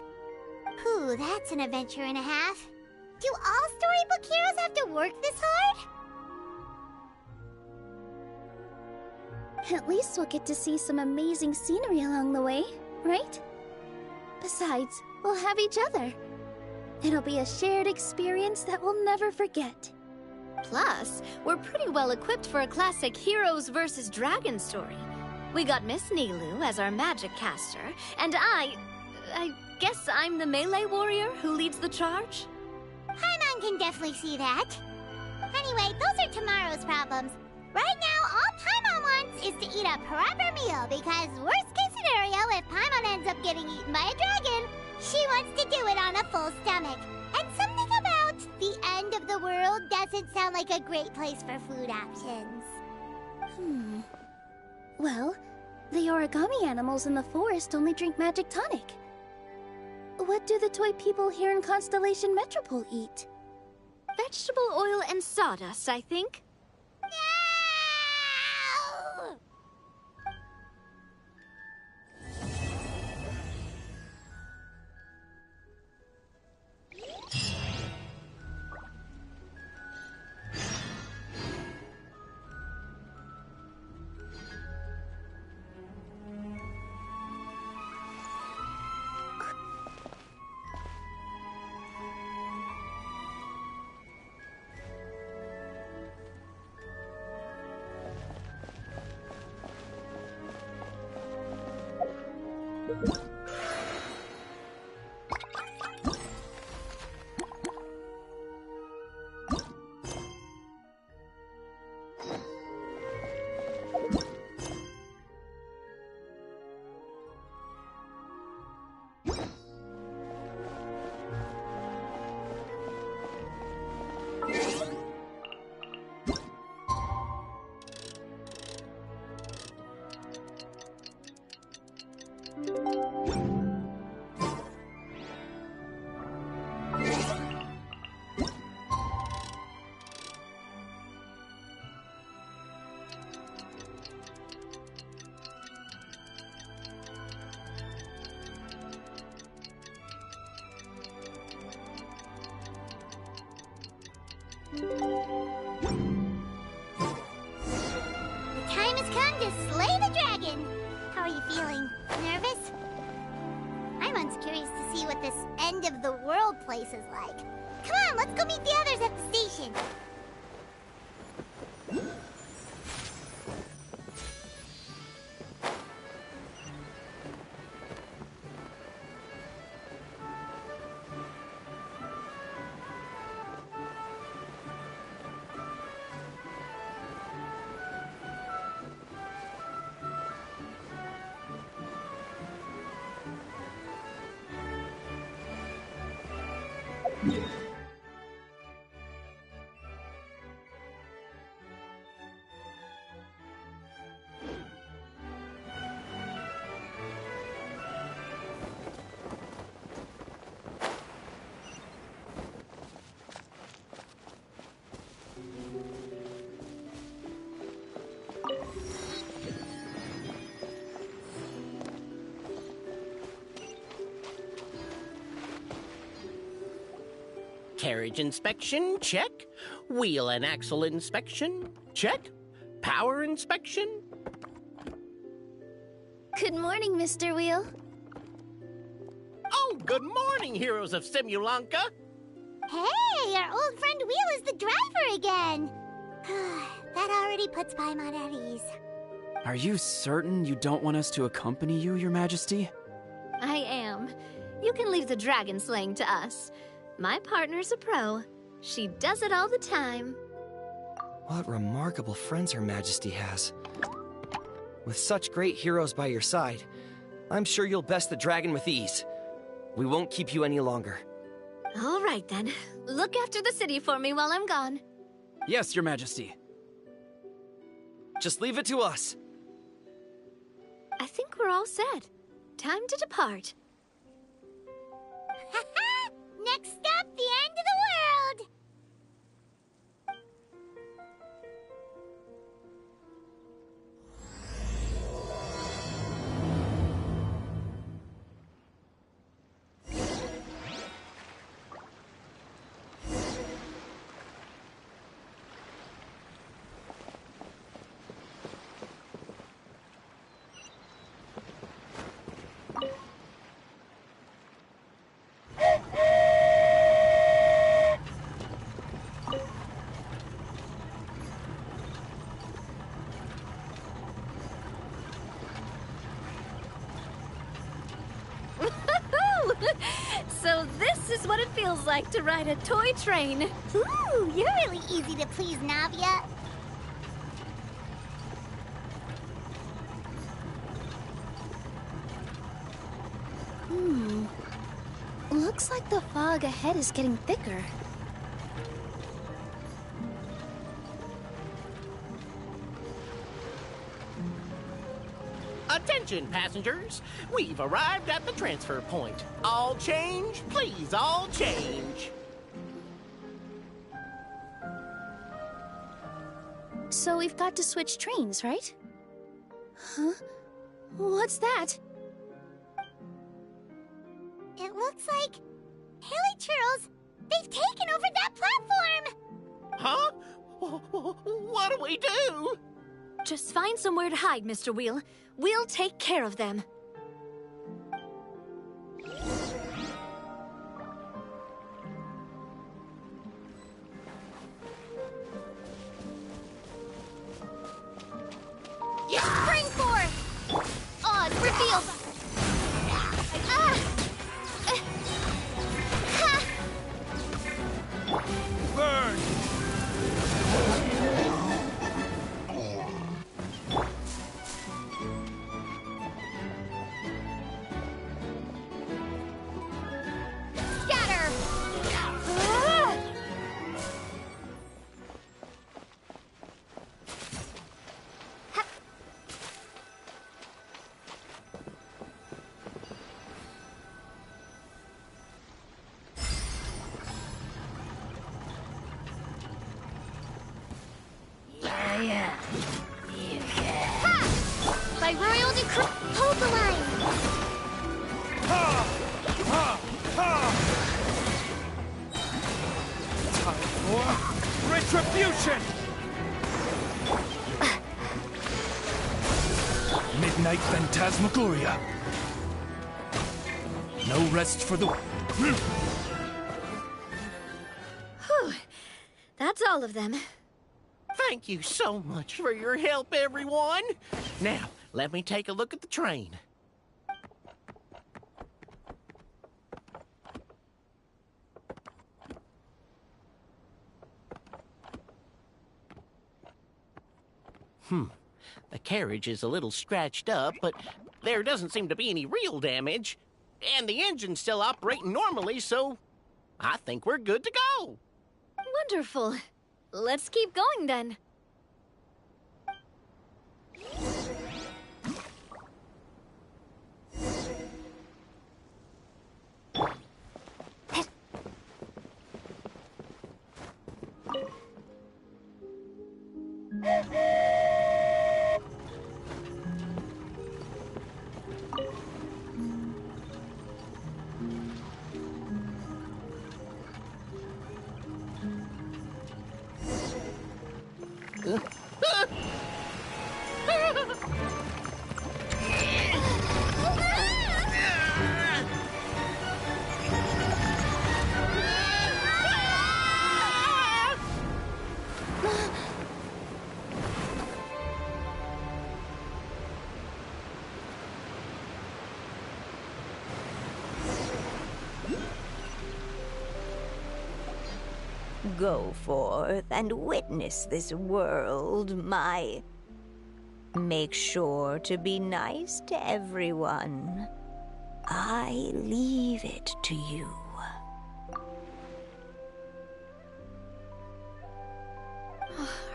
Ooh, that's an adventure and a half. Do all storybook heroes have to work this hard? At least we'll get to see some amazing scenery along the way, right? Besides, we'll have each other. It'll be a shared experience that we'll never forget. Plus, we're pretty well equipped for a classic Heroes vs. Dragon story. We got Miss Nilou as our magic caster, and I guess I'm the melee warrior who leads the charge? Paimon can definitely see that. Anyway, those are tomorrow's problems. Right now, all Paimon wants is to eat a proper meal, because worst case scenario, if Paimon ends up getting eaten by a dragon, she wants to do it on a full stomach. And something about the end of the world doesn't sound like a great place for food options. Well, the origami animals in the forest only drink magic tonic. What do the toy people here in Constellation Metropole eat? Vegetable oil and sawdust, I think. No! The time has come to slay the dragon! How are you feeling? Nervous? I'm curious to see what this end of the world place is like. Come on, let's go meet the others at the station. Carriage inspection, check. Wheel and axle inspection, check. Power inspection. Good morning, Mr. Wheel. Oh, good morning, heroes of Simulanka. Hey, our old friend Wheel is the driver again. That already puts Paimon at ease. Are you certain you don't want us to accompany you, Your Majesty? I am. You can leave the dragon slaying to us. My partner's a pro. She does it all the time. What remarkable friends Her Majesty has. With such great heroes by your side, I'm sure you'll best the dragon with ease. We won't keep you any longer. All right, then. Look after the city for me while I'm gone. Yes, Your Majesty. Just leave it to us. I think we're all set. Time to depart. Next stop, the end of the world! So this is what it feels like to ride a toy train. Ooh, you're really easy to please, Navia. Looks like the fog ahead is getting thicker. Attention, passengers. We've arrived at the transfer point. All change, please, all change. So we've got to switch trains, right? Huh? What's that? It looks like... Haley Churls, they've taken over that platform! Huh? What do we do? Just find somewhere to hide, Mr. Wheel. We'll take care of them. Spring forth! Oz revealed... Burn! Scatter! By royal decree, hold the line! Ha! Ha! Ha! Time for retribution! Midnight Phantasmagoria. No rest for the... Whew. That's all of them. Thank you so much for your help, everyone. Now, let me take a look at the train. The carriage is a little scratched up, but there doesn't seem to be any real damage. And the engine's still operating normally, so I think we're good to go. Wonderful. Let's keep going then. Go forth and witness this world, my... Make sure to be nice to everyone. I leave it to you.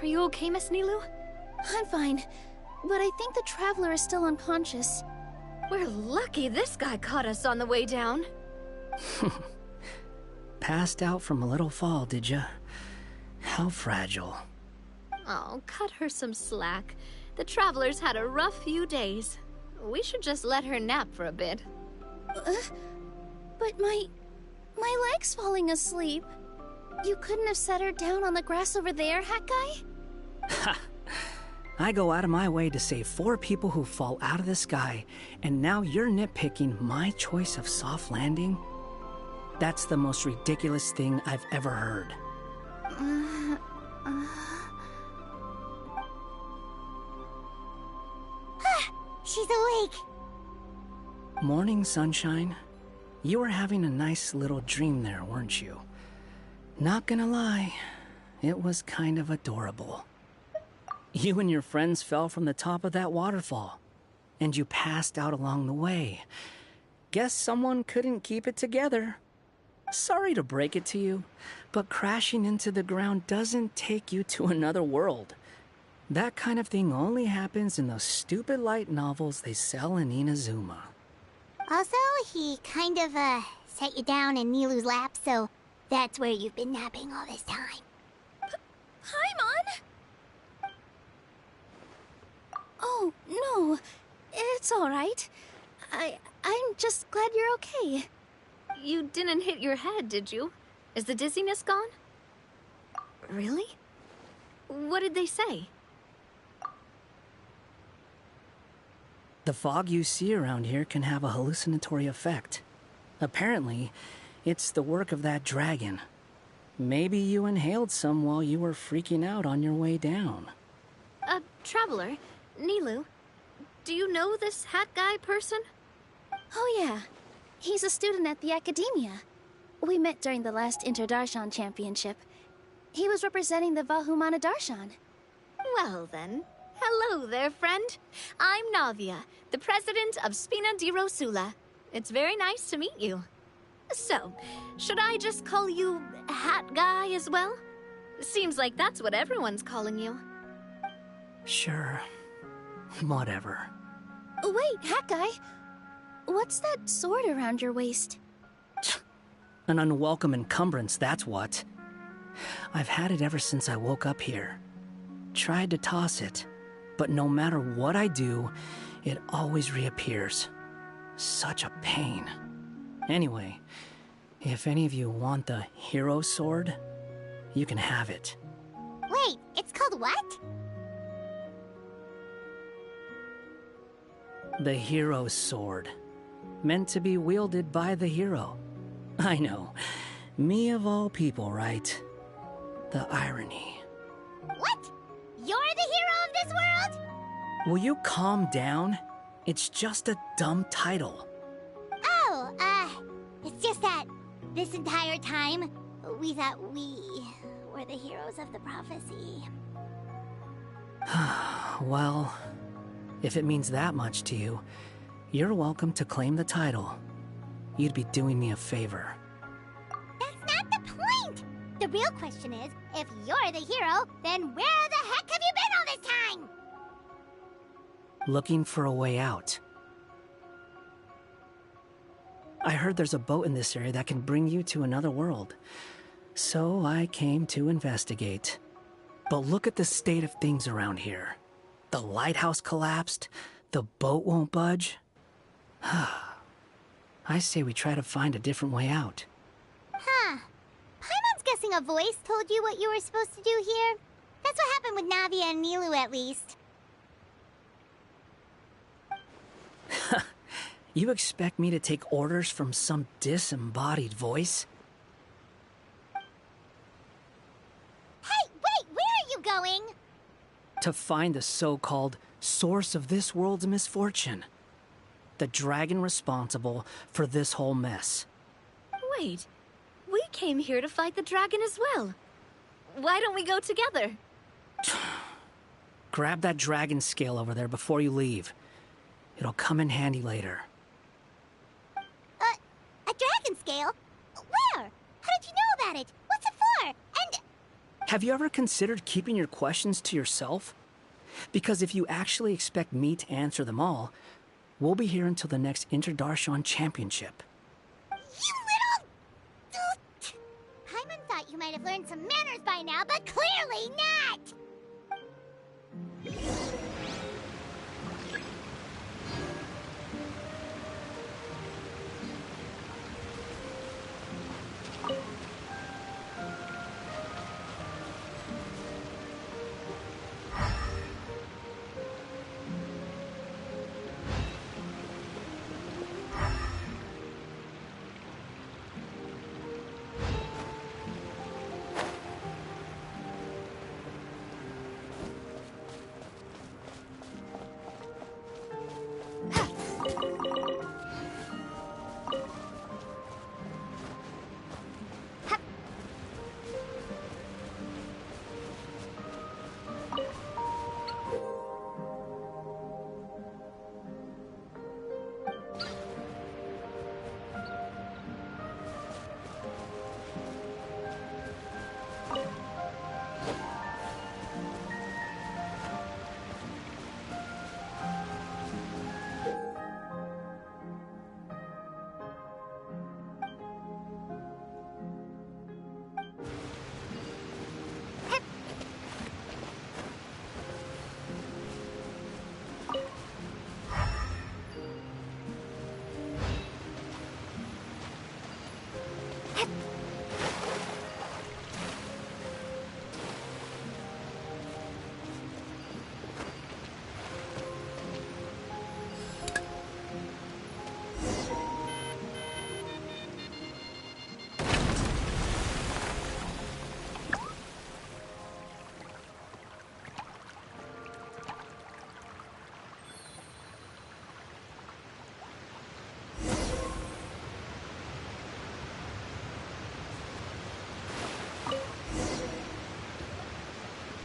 Are you okay, Miss Nilou? I'm fine, but I think the Traveler is still unconscious. We're lucky this guy caught us on the way down. Passed out from a little fall, did ya? How fragile. Oh, cut her some slack. The Traveler's had a rough few days. We should just let her nap for a bit. But my leg's falling asleep. You couldn't have set her down on the grass over there, Hat Guy? Ha! I go out of my way to save 4 people who fall out of the sky, and now you're nitpicking my choice of soft landing? That's the most ridiculous thing I've ever heard. She's awake. Morning, sunshine. You were having a nice little dream there, weren't you? Not gonna lie, it was kind of adorable. You and your friends fell from the top of that waterfall, and you passed out along the way. Guess someone couldn't keep it together. Sorry to break it to you, but crashing into the ground doesn't take you to another world. That kind of thing only happens in those stupid light novels they sell in Inazuma. Also, he kind of, set you down in Nilou's lap, so that's where you've been napping all this time. Paimon? Oh, no. It's all right. I'm just glad you're okay. You didn't hit your head, did you? Is the dizziness gone? Really? What did they say? The fog you see around here can have a hallucinatory effect. Apparently, it's the work of that dragon. Maybe you inhaled some while you were freaking out on your way down. Traveler, Nilou, do you know this Hat Guy person? Oh yeah, he's a student at the Academia. We met during the last Inter-Darshan Championship. He was representing the Vahumana Darshan. Well then, hello there, friend. I'm Navia, the president of Spina di Rosula. It's very nice to meet you. So, should I just call you Hat Guy as well? Seems like that's what everyone's calling you. Sure. Whatever. Wait, Hat Guy. What's that sword around your waist? An unwelcome encumbrance, that's what. I've had it ever since I woke up here. Tried to toss it, but no matter what I do, it always reappears. Such a pain. Anyway, if any of you want the hero sword, you can have it. Wait, it's called what? The hero sword. Meant to be wielded by the hero. I know. Me of all people, right? The irony. What? You're the hero of this world? Will you calm down? It's just a dumb title. Oh, it's just that this entire time, we thought we were the heroes of the prophecy. Well, if it means that much to you, you're welcome to claim the title. You'd be doing me a favor. That's not the point! The real question is, if you're the hero, then where the heck have you been all this time? Looking for a way out. I heard there's a boat in this area that can bring you to another world. So I came to investigate. But look at the state of things around here. The lighthouse collapsed. The boat won't budge. I say we try to find a different way out. Huh. Paimon's guessing a voice told you what you were supposed to do here? That's what happened with Navia and Milu, at least. You expect me to take orders from some disembodied voice? Hey, wait! Where are you going? To find the so-called source of this world's misfortune. The dragon responsible for this whole mess. Wait, we came here to fight the dragon as well. Why don't we go together? Grab that dragon scale over there before you leave. It'll come in handy later. A dragon scale? Where? How did you know about it? What's it for? And... Have you ever considered keeping your questions to yourself? Because if you actually expect me to answer them all, we'll be here until the next Interdarshan Championship. You little... Paimon thought you might have learned some manners by now, but clearly not!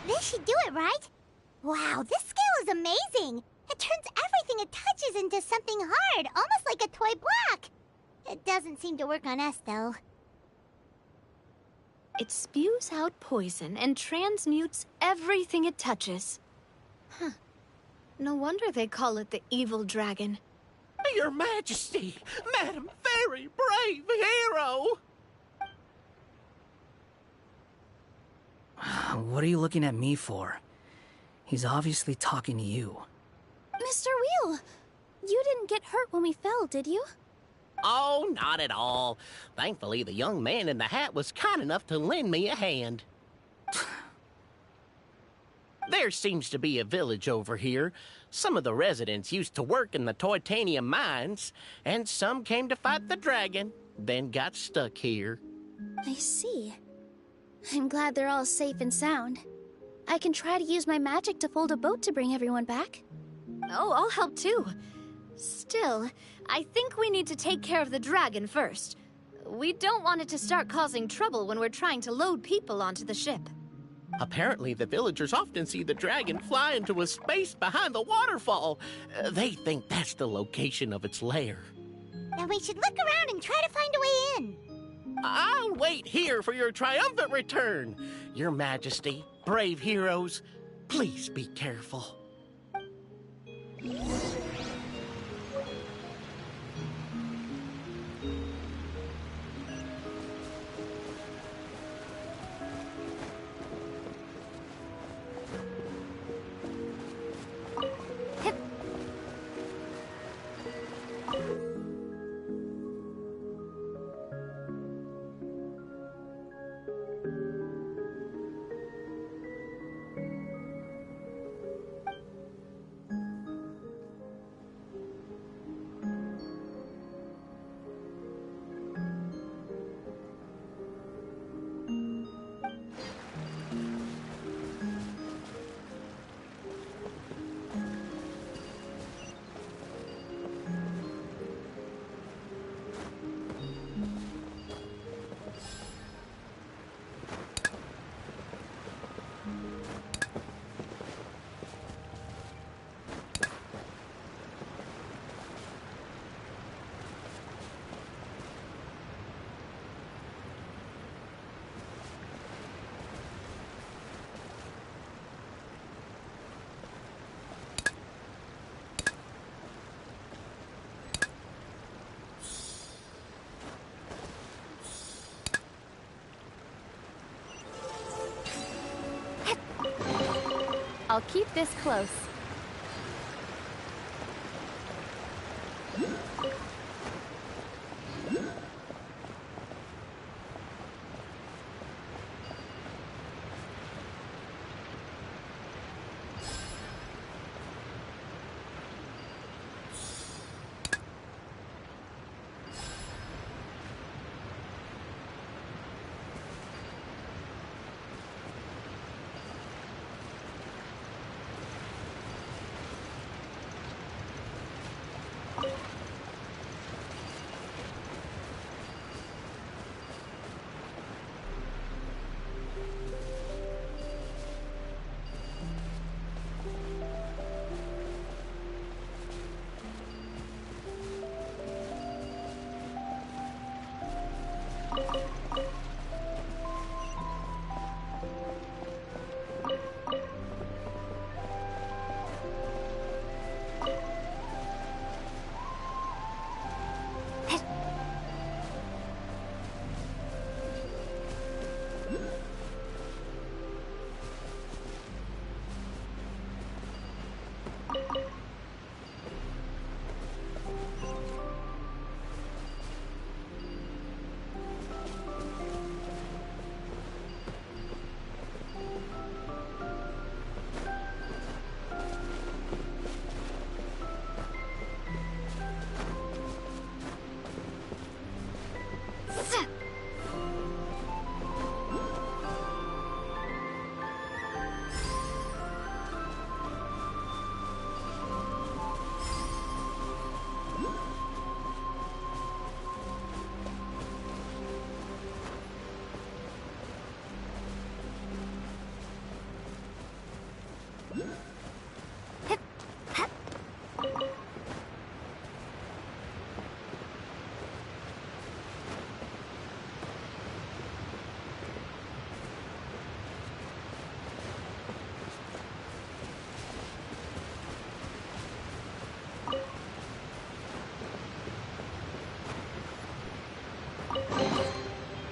This should do it, right? Wow, this scale is amazing! It turns everything it touches into something hard, almost like a toy block! It doesn't seem to work on us, though. It spews out poison and transmutes everything it touches. Huh. No wonder they call it the evil dragon. Your Majesty! Madam, very brave hero! What are you looking at me for? He's obviously talking to you. Mr. Wheel, you didn't get hurt when we fell, did you? Oh, not at all. Thankfully, the young man in the hat was kind enough to lend me a hand. There seems to be a village over here. Some of the residents used to work in the Toitanium mines, and some came to fight the dragon, then got stuck here. I see. I'm glad they're all safe and sound. I can try to use my magic to fold a boat to bring everyone back. Oh, I'll help too. Still, I think we need to take care of the dragon first. We don't want it to start causing trouble when we're trying to load people onto the ship. Apparently, the villagers often see the dragon fly into a space behind the waterfall. They think that's the location of its lair. Then we should look around and try to find a way in. I'll wait here for your triumphant return. Your Majesty, brave heroes, please be careful. I'll keep this close.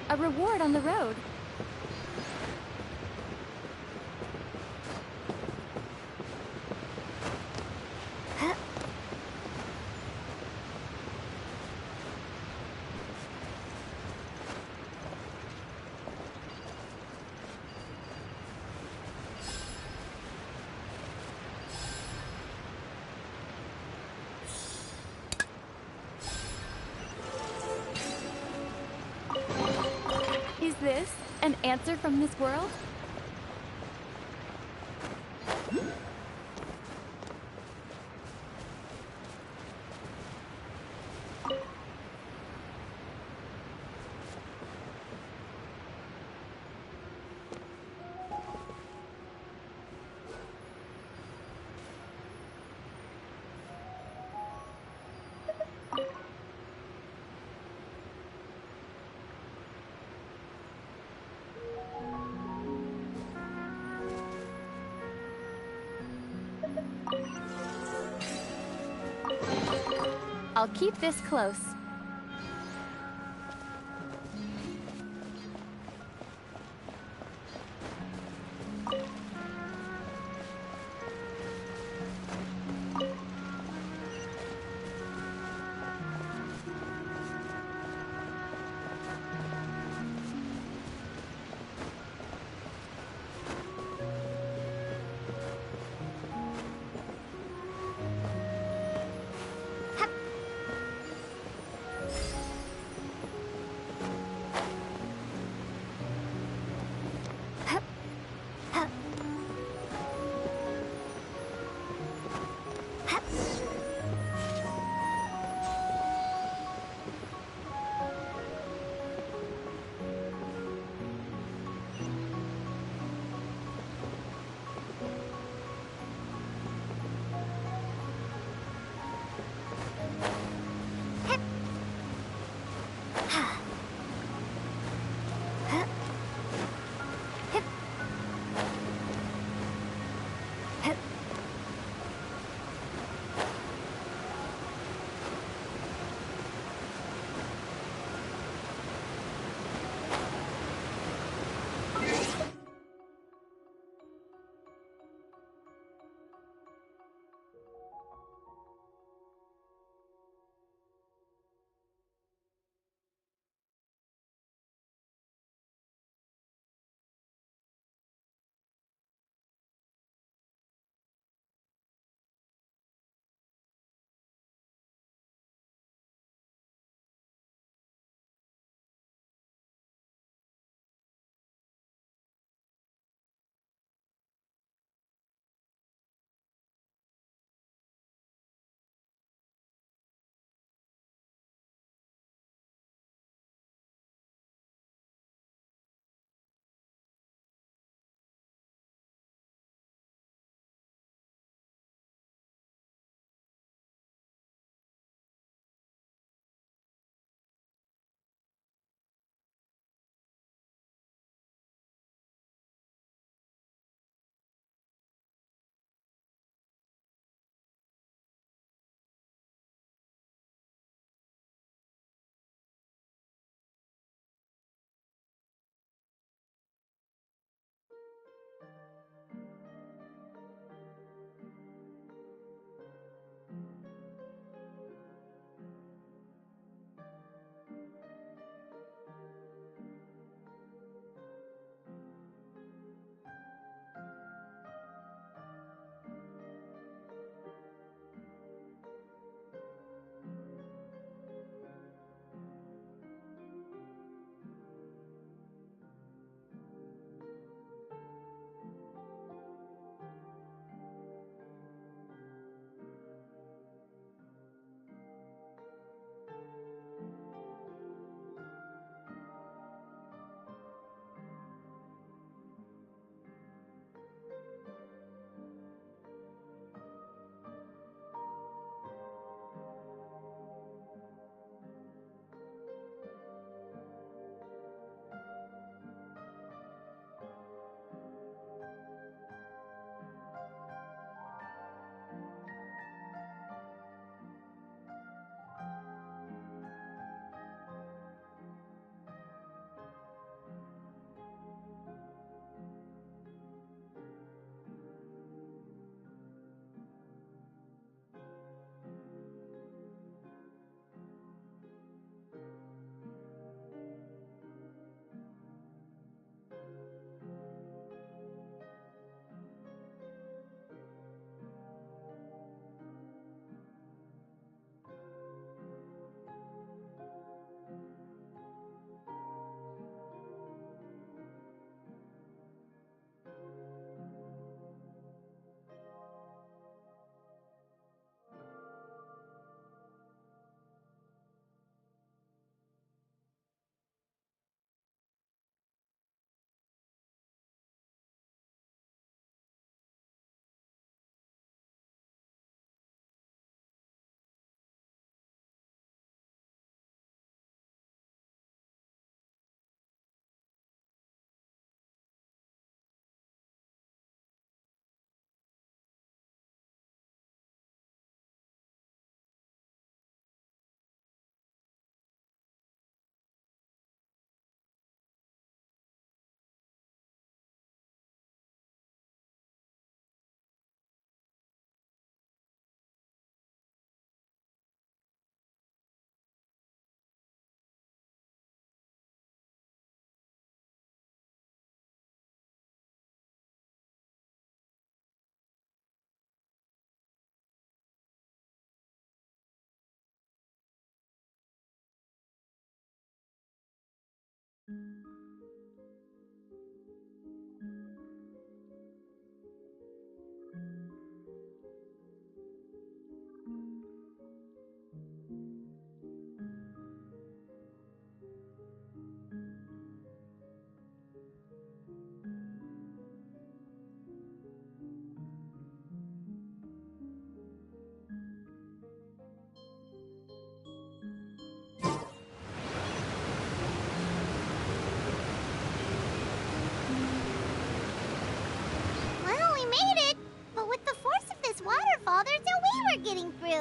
A reward on the road. Is this an answer from this world? I'll keep this close.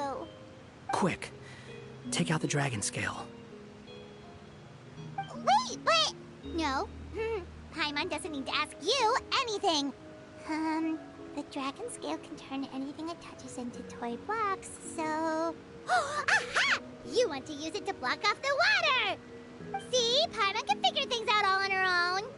you. Quick, take out the dragon scale. Wait, but... No. Paimon doesn't need to ask you anything. The dragon scale can turn anything it touches into toy blocks, so... Aha! You want to use it to block off the water! See? Paimon can figure things out all on her own.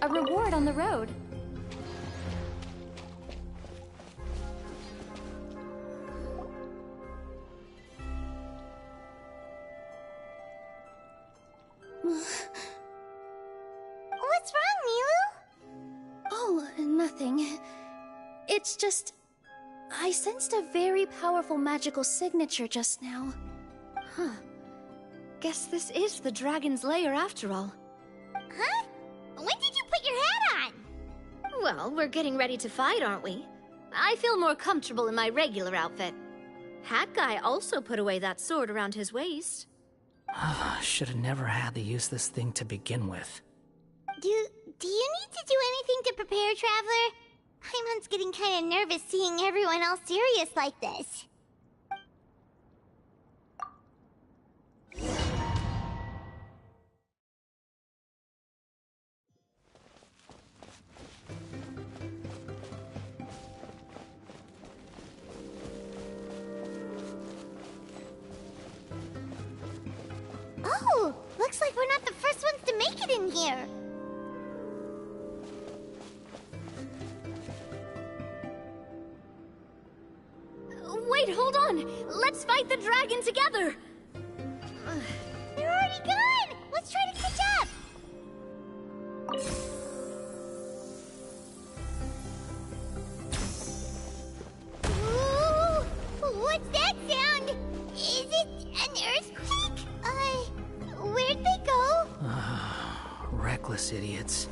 A reward on the road. What's wrong, Milu? Oh, nothing. It's just... I sensed a very powerful magical signature just now. Huh. Guess this is the dragon's lair after all. Huh? When did you put your hat on? Well, we're getting ready to fight, aren't we? I feel more comfortable in my regular outfit. Hat Guy also put away that sword around his waist. Should have never had to use this thing to begin with. Do you need to do anything to prepare, Traveler? Paimon's getting kind of nervous seeing everyone else serious like this. Oh, looks like we're not the first ones to make it in here. Wait, hold on! Let's fight the dragon together! They're already gone! Let's try to catch up! Ooh, what's that sound? Is it an earthquake? Where'd they go? Reckless idiots.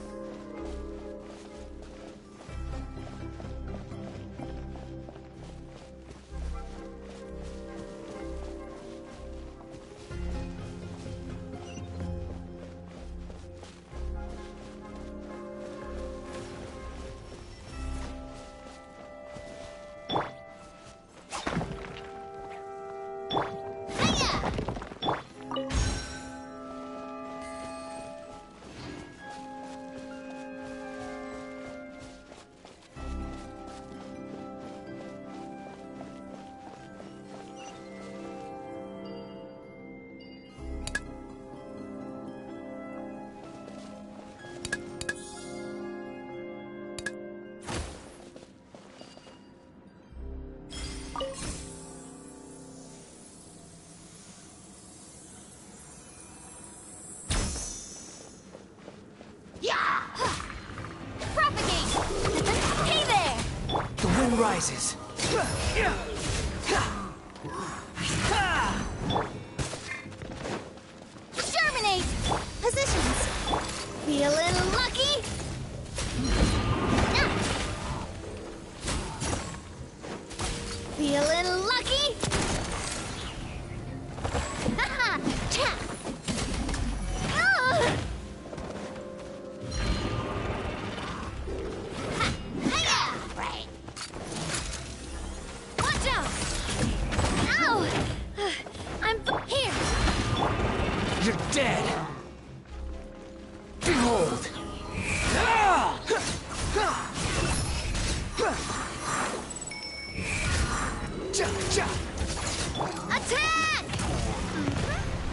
sun rises. Germinate! Positions! Feeling lucky? Feeling lucky? Haha! Cha! Oh! You're dead! Behold! Attack!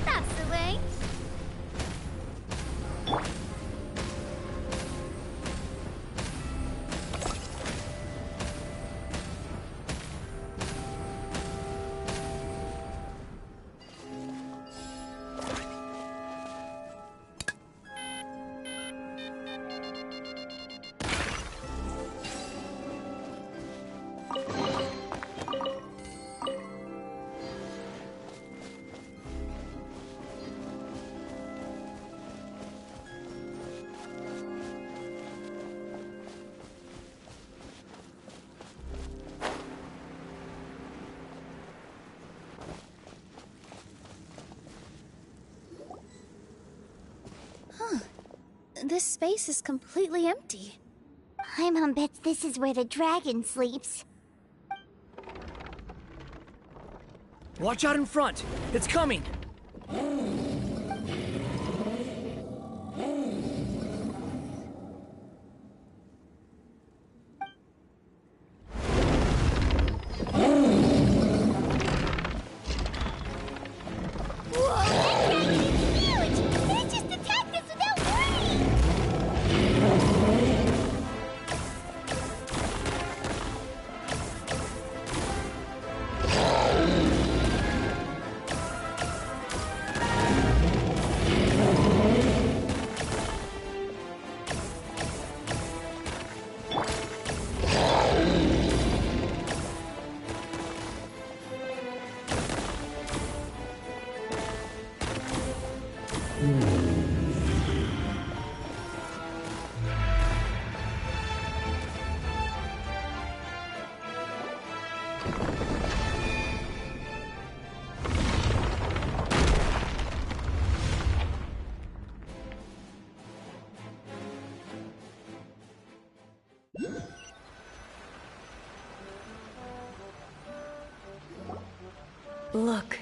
That's the way. This space is completely empty. Paimon bets this is where the dragon sleeps. Watch out in front! It's coming! Look,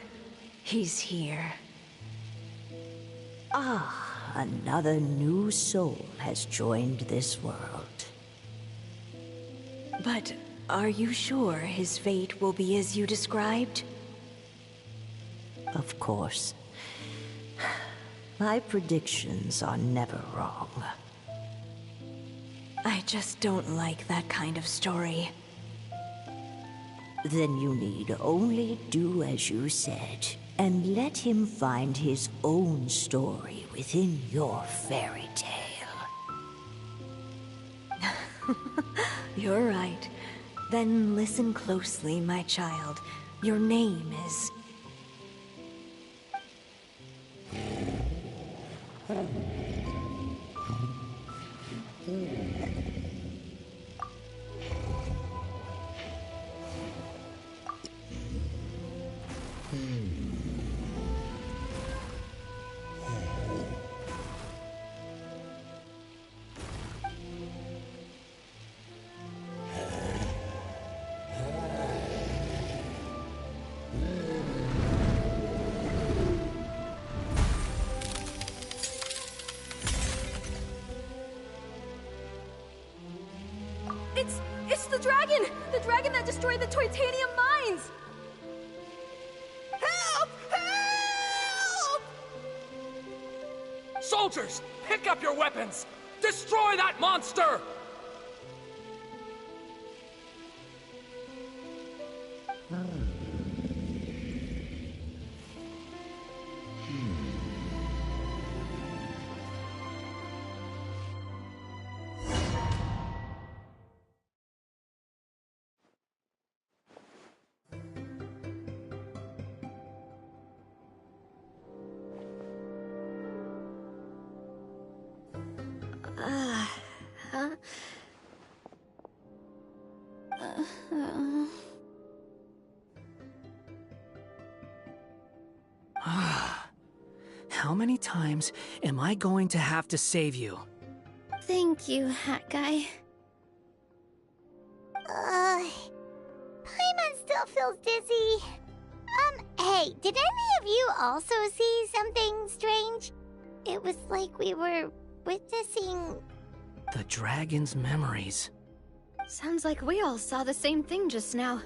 he's here. Ah, another new soul has joined this world. But are you sure his fate will be as you described? Of course. My predictions are never wrong. I just don't like that kind of story. Then you need only do as you said, and let him find his own story within your fairy tale. You're right. Then listen closely, my child. Your name is... It's the dragon! The dragon that destroyed the Titanium mines! Help! Help! Soldiers, pick up your weapons! Destroy that monster! How many times am I going to have to save you? Thank you, Hat Guy. Paimon still feels dizzy. Hey, did any of you also see something strange? It was like we were witnessing... The dragon's memories. Sounds like we all saw the same thing just now.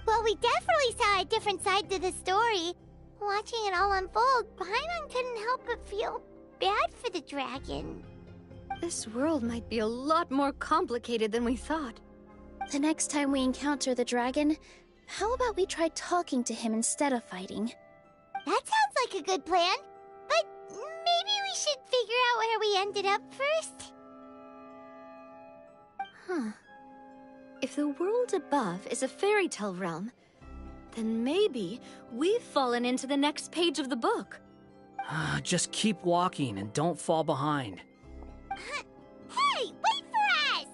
Well, we definitely saw a different side to the story. Watching it all unfold, Paimon couldn't help but feel bad for the dragon. This world might be a lot more complicated than we thought. The next time we encounter the dragon, how about we try talking to him instead of fighting? That sounds like a good plan. But maybe we should figure out where we ended up first. Huh. If the world above is a fairy tale realm, then maybe we've fallen into the next page of the book. Just keep walking and don't fall behind. Hey, wait for us!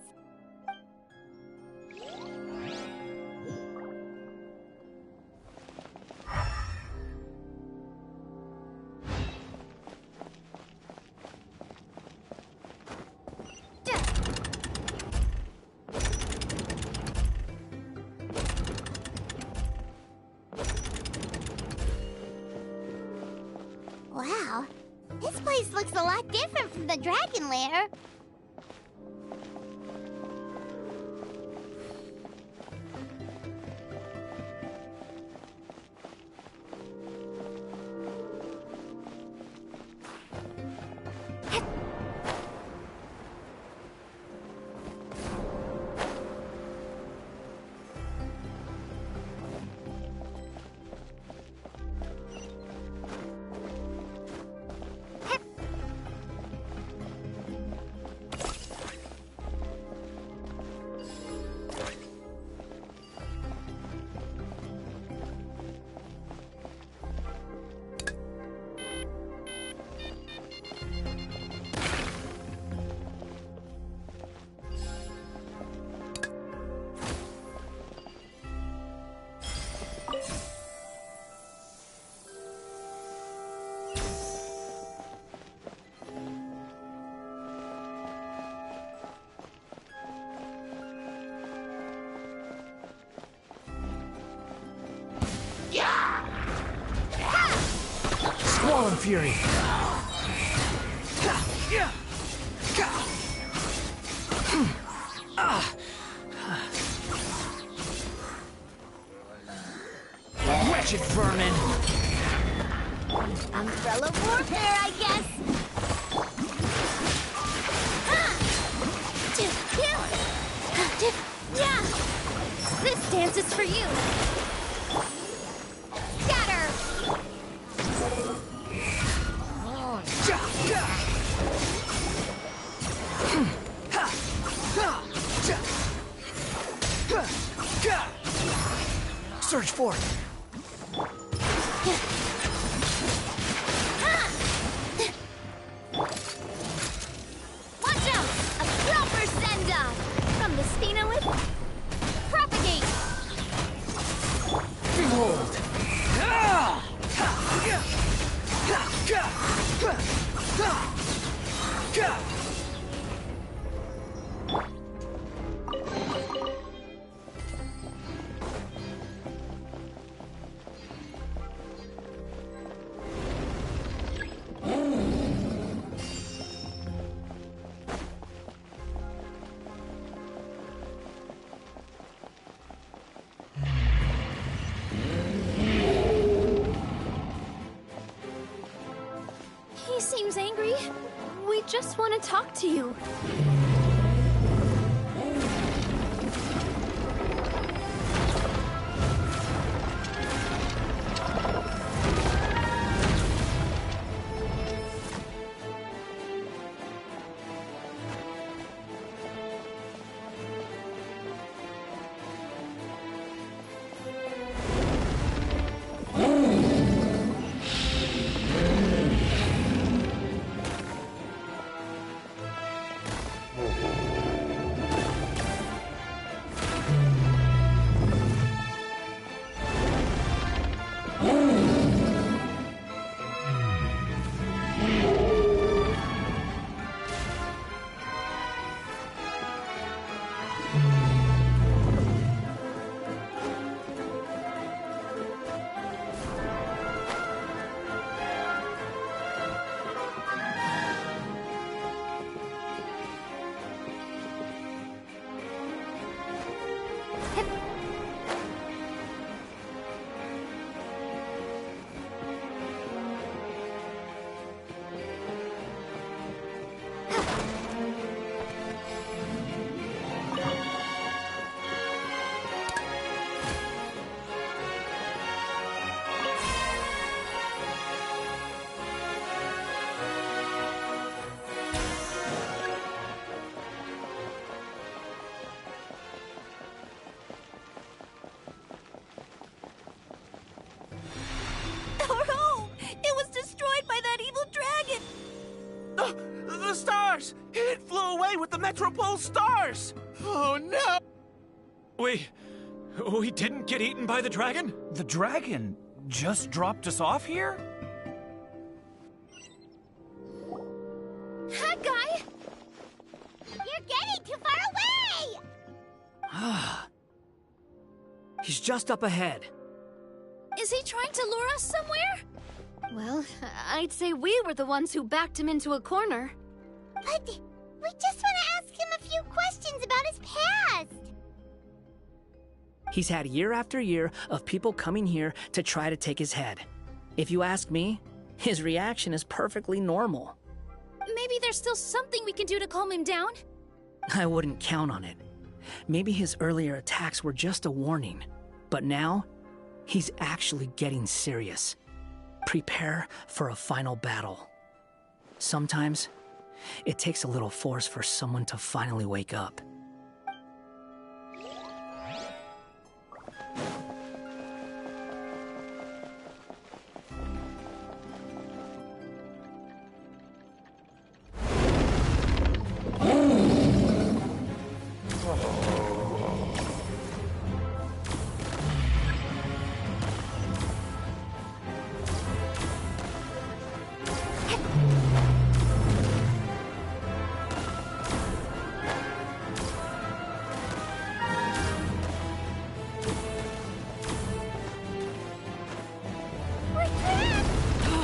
Wow, this place looks a lot different from the Dragon Lair. Squall and Fury! Wretched vermin! Umbrella warfare, I guess! Yeah! This dance is for you! Scatter! Surge forth! Watch out! A proper send-off! From the Stina with... Propagate! Behold! He seems angry. We just want to talk to you. Metropole stars! Oh no! We didn't get eaten by the dragon? The dragon just dropped us off here? That guy! You're getting too far away! He's just up ahead. Is he trying to lure us somewhere? Well, I'd say we were the ones who backed him into a corner. But we just want to ask him a few questions about his past. He's had year after year of people coming here to try to take his head. If you ask me, his reaction is perfectly normal. Maybe there's still something we can do to calm him down? I wouldn't count on it. Maybe his earlier attacks were just a warning. But now, he's actually getting serious. Prepare for a final battle. Sometimes, it takes a little force for someone to finally wake up.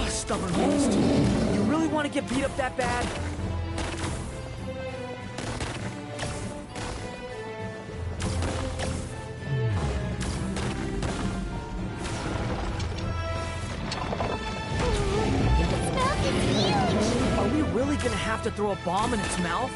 Stubborn beast. You really want to get beat up that bad? Are we really gonna have to throw a bomb in its mouth?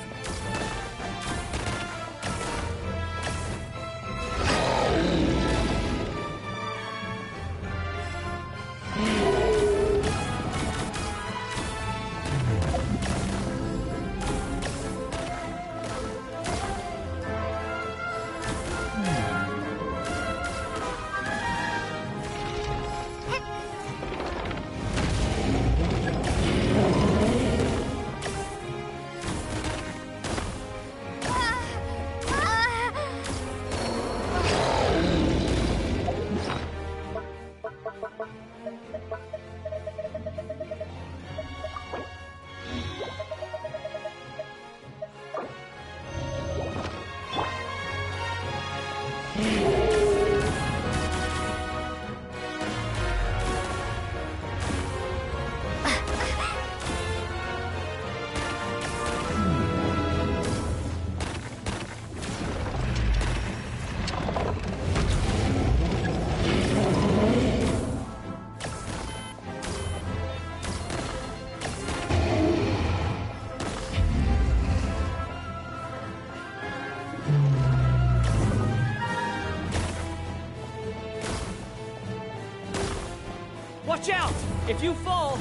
Watch out! If you fall,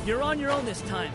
you're on your own this time.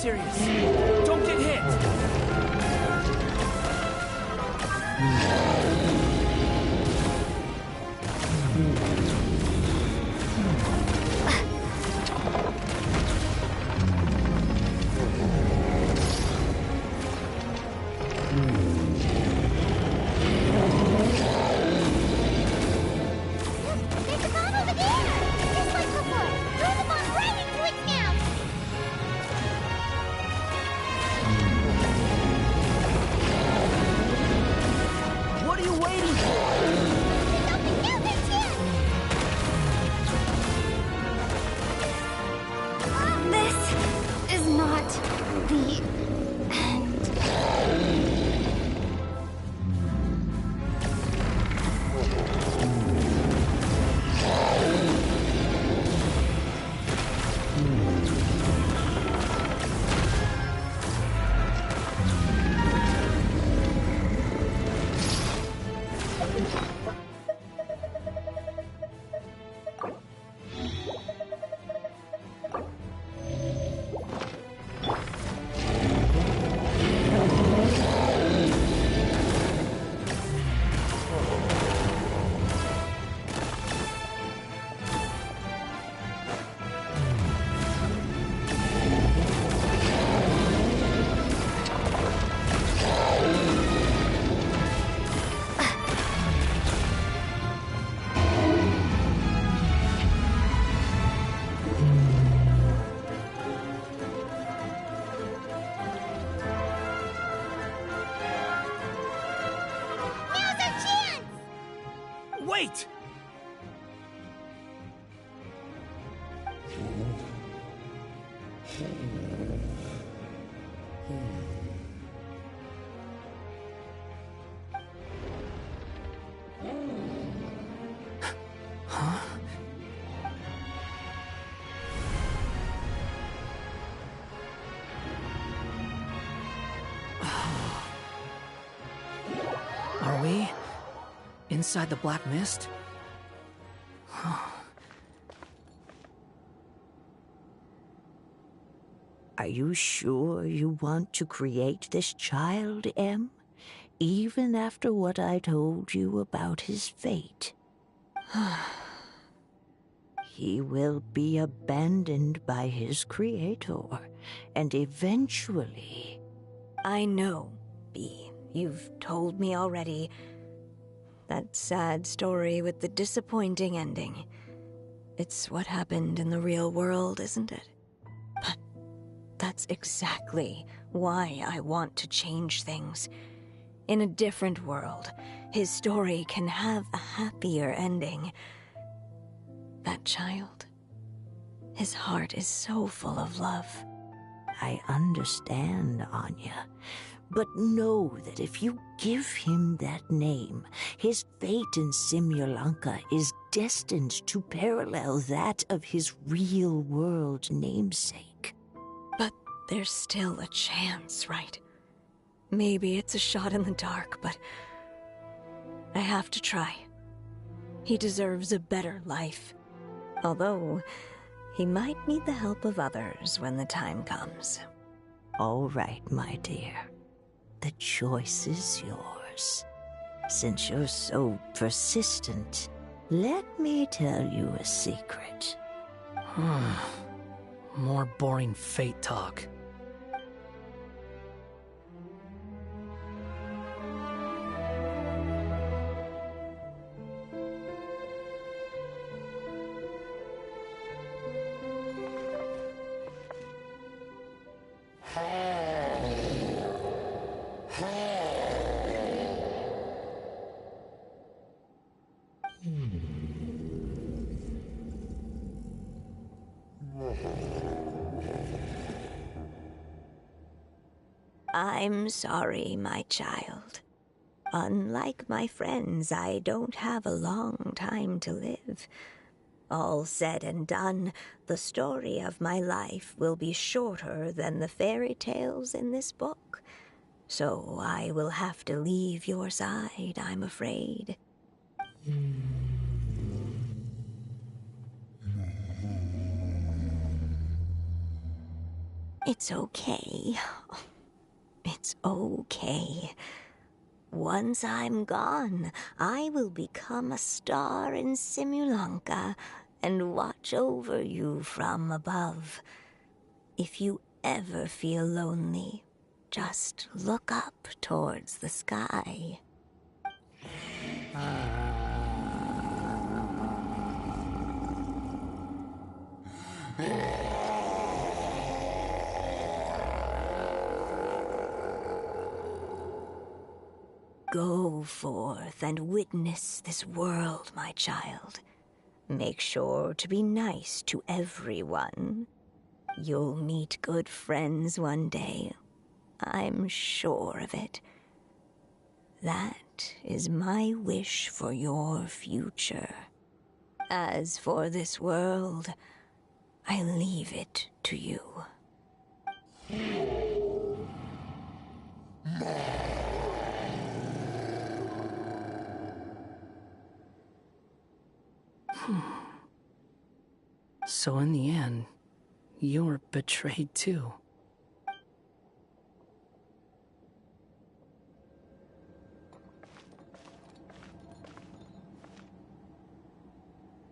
serious. Don't get hit! There's a bomb over there! Just like before! Throw the bomb right into its mouth! What are you waiting for? Something new this year! This is not the end. Now's our chance! Wait! Are we inside the black mist? Are you sure you want to create this child, Em? Even after what I told you about his fate? He will be abandoned by his creator, and eventually... I know, Bee. You've told me already. That sad story with the disappointing ending. It's what happened in the real world, isn't it? But that's exactly why I want to change things. In a different world, his story can have a happier ending. That child, his heart is so full of love. I understand, Anya. But know that if you give him that name, his fate in Simulanka is destined to parallel that of his real-world namesake. But there's still a chance, right? Maybe it's a shot in the dark, but I have to try. He deserves a better life. Although, he might need the help of others when the time comes. All right, my dear. The choice is yours. Since you're so persistent, let me tell you a secret. More boring fate talk. I'm sorry, my child. Unlike my friends, I don't have a long time to live. All said and done, the story of my life will be shorter than the fairy tales in this book. So I will have to leave your side, I'm afraid. It's okay. It's okay. Once I'm gone, I will become a star in Simulanka and watch over you from above. If you ever feel lonely, just look up towards the sky. Go forth and witness this world, my child. Make sure to be nice to everyone. You'll meet good friends one day. I'm sure of it. That is my wish for your future. As for this world, I leave it to you. So in the end, you were betrayed too.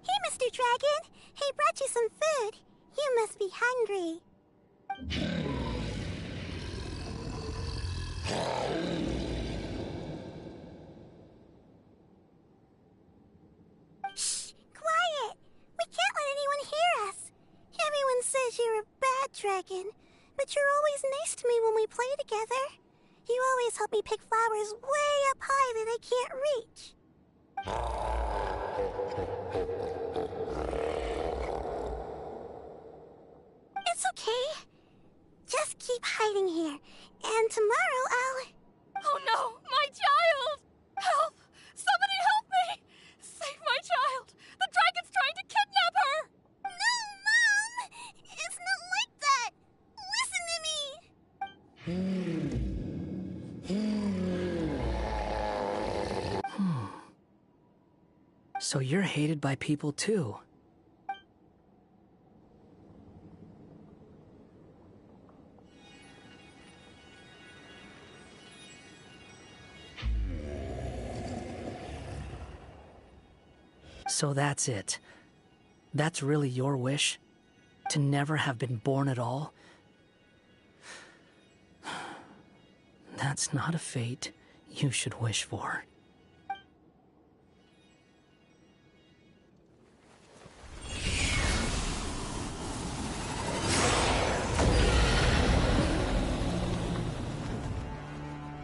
Hey, Mr. Dragon! He brought you some food. You must be hungry. Shh! Quiet! We can't let anyone hear us. Everyone says you're a bad dragon, but you're always nice to me when we play together. You always help me pick flowers way up high that I can't reach. It's okay. Just keep hiding here, and tomorrow I'll... Oh no! My child! Help! Somebody help me! Save my child! The dragon's trying to kidnap her! No, Mom! It's not like that! Listen to me! So you're hated by people too. So that's it. That's really your wish? To never have been born at all? That's not a fate you should wish for.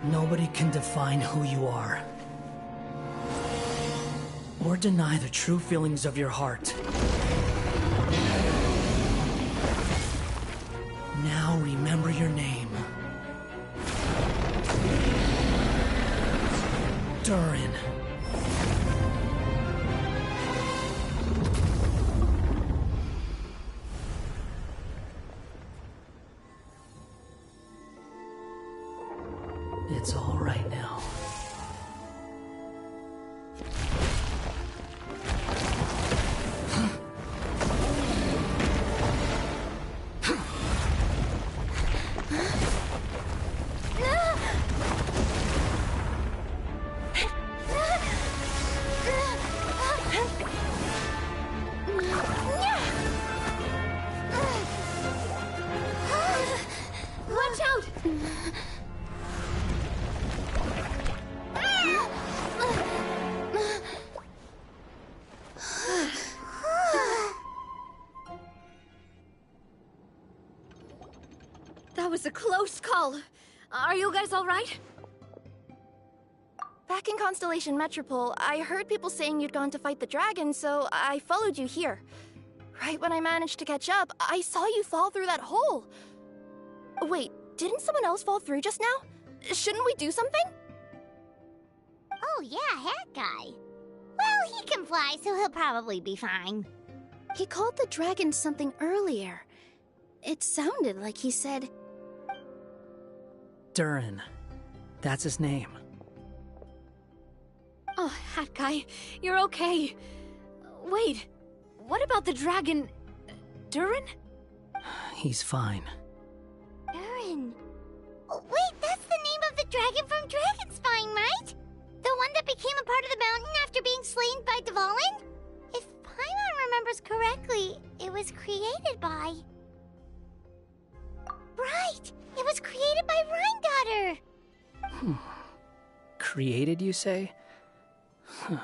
Nobody can define who you are, or deny the true feelings of your heart. Now remember your name. Durin. It's all right now. Watch out! That was a close call. Are you guys all right? Back in Constellation Metropole, I heard people saying you'd gone to fight the dragon, so I followed you here. Right when I managed to catch up, I saw you fall through that hole. Wait, didn't someone else fall through just now? Shouldn't we do something? Oh yeah, Hat Guy. Well, he can fly, so he'll probably be fine. He called the dragon something earlier. It sounded like he said... Durin. That's his name. Oh, Hat Guy, you're okay. Wait, what about the dragon... Durin? He's fine. Wait, that's the name of the dragon from Dragonspine, right? The one that became a part of the mountain after being slain by Dvalin? If Paimon remembers correctly, it was created by... Right! It was created by Rhine Daughter! Created, you say? Huh.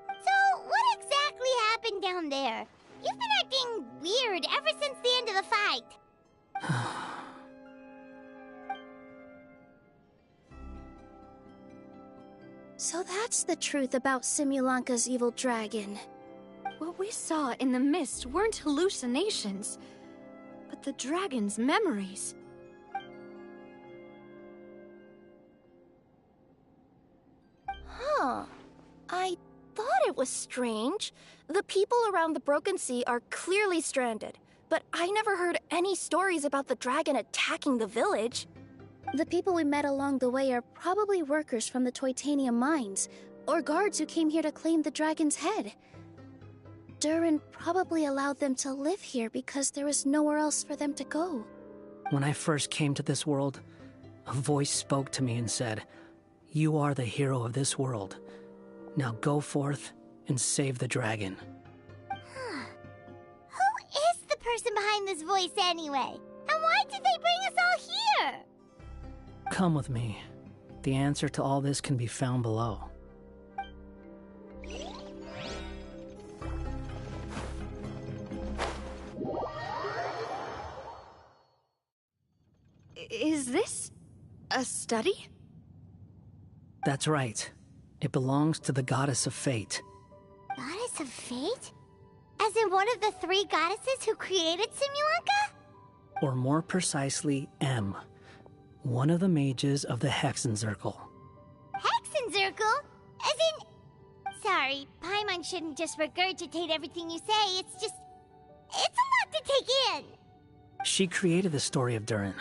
So, what exactly happened down there? You've been acting weird ever since the end of the fight. So that's the truth about Simulanka's evil dragon. What we saw in the mist weren't hallucinations, but the dragon's memories. Huh. I thought it was strange. The people around the Broken Sea are clearly stranded, but I never heard any stories about the dragon attacking the village. The people we met along the way are probably workers from the Toitanium mines, or guards who came here to claim the dragon's head. Durin probably allowed them to live here because there was nowhere else for them to go. When I first came to this world, a voice spoke to me and said, "You are the hero of this world. Now go forth and save the dragon." Who is the person behind this voice anyway? And why did they bring us all here? Come with me. The answer to all this can be found below. Is this a study? That's right. It belongs to the Goddess of Fate. Goddess of Fate? As in one of the 3 goddesses who created Simulanka? Or more precisely, M. One of the mages of the Hexenzirkel. Hexenzirkel? As in... Sorry, Paimon shouldn't just regurgitate everything you say. It's a lot to take in. She created the story of Durin.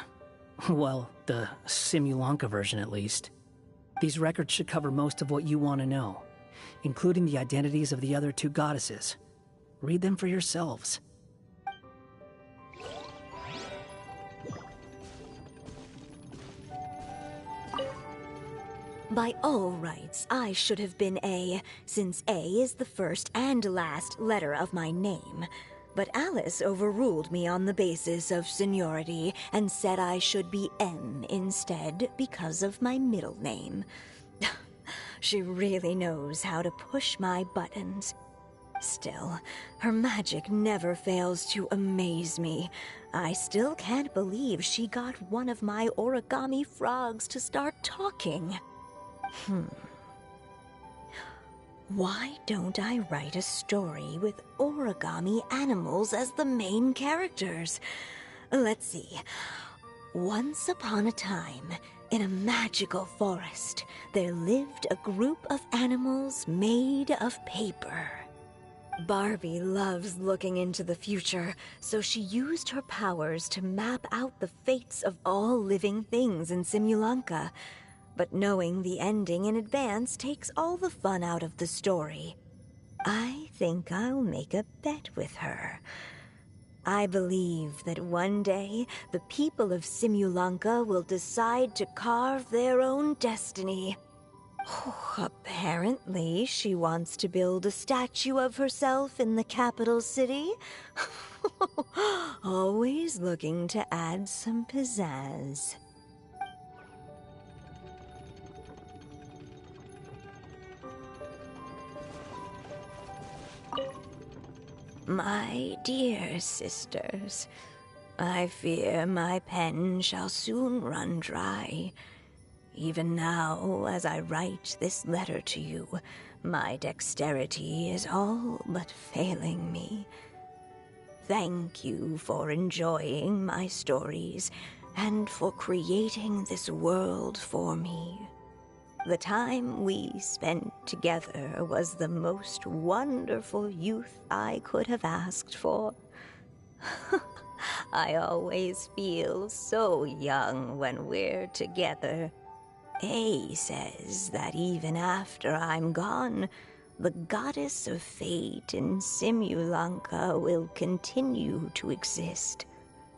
Well, the Simulanka version at least. These records should cover most of what you want to know, including the identities of the other 2 goddesses. Read them for yourselves. By all rights, I should have been A, since A is the first and last letter of my name. But Alice overruled me on the basis of seniority and said I should be M instead because of my middle name. She really knows how to push my buttons. Still, her magic never fails to amaze me. I still can't believe she got one of my origami frogs to start talking. Why don't I write a story with origami animals as the main characters? Let's see. Once upon a time, in a magical forest, there lived a group of animals made of paper. Barbie loves looking into the future, so she used her powers to map out the fates of all living things in Simulanka. But knowing the ending in advance takes all the fun out of the story. I think I'll make a bet with her. I believe that one day the people of Simulanka will decide to carve their own destiny. Apparently, she wants to build a statue of herself in the capital city. Always looking to add some pizzazz. My dear sisters, I fear my pen shall soon run dry. Even now, as I write this letter to you, my dexterity is all but failing me. Thank you for enjoying my stories and for creating this world for me. The time we spent together was the most wonderful youth I could have asked for. I always feel so young when we're together. A says that even after I'm gone, the Goddess of Fate in Simulanka will continue to exist.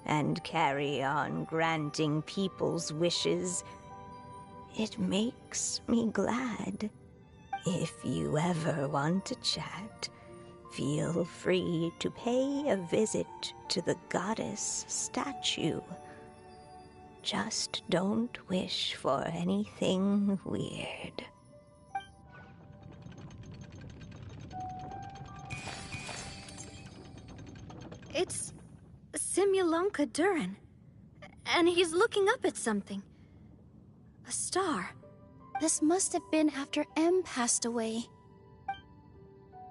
and carry on granting people's wishes. It makes me glad. If you ever want to chat, feel free to pay a visit to the goddess statue. Just don't wish for anything weird. It's Simulonka Durin. And he's looking up at something. A star. This must have been after M passed away.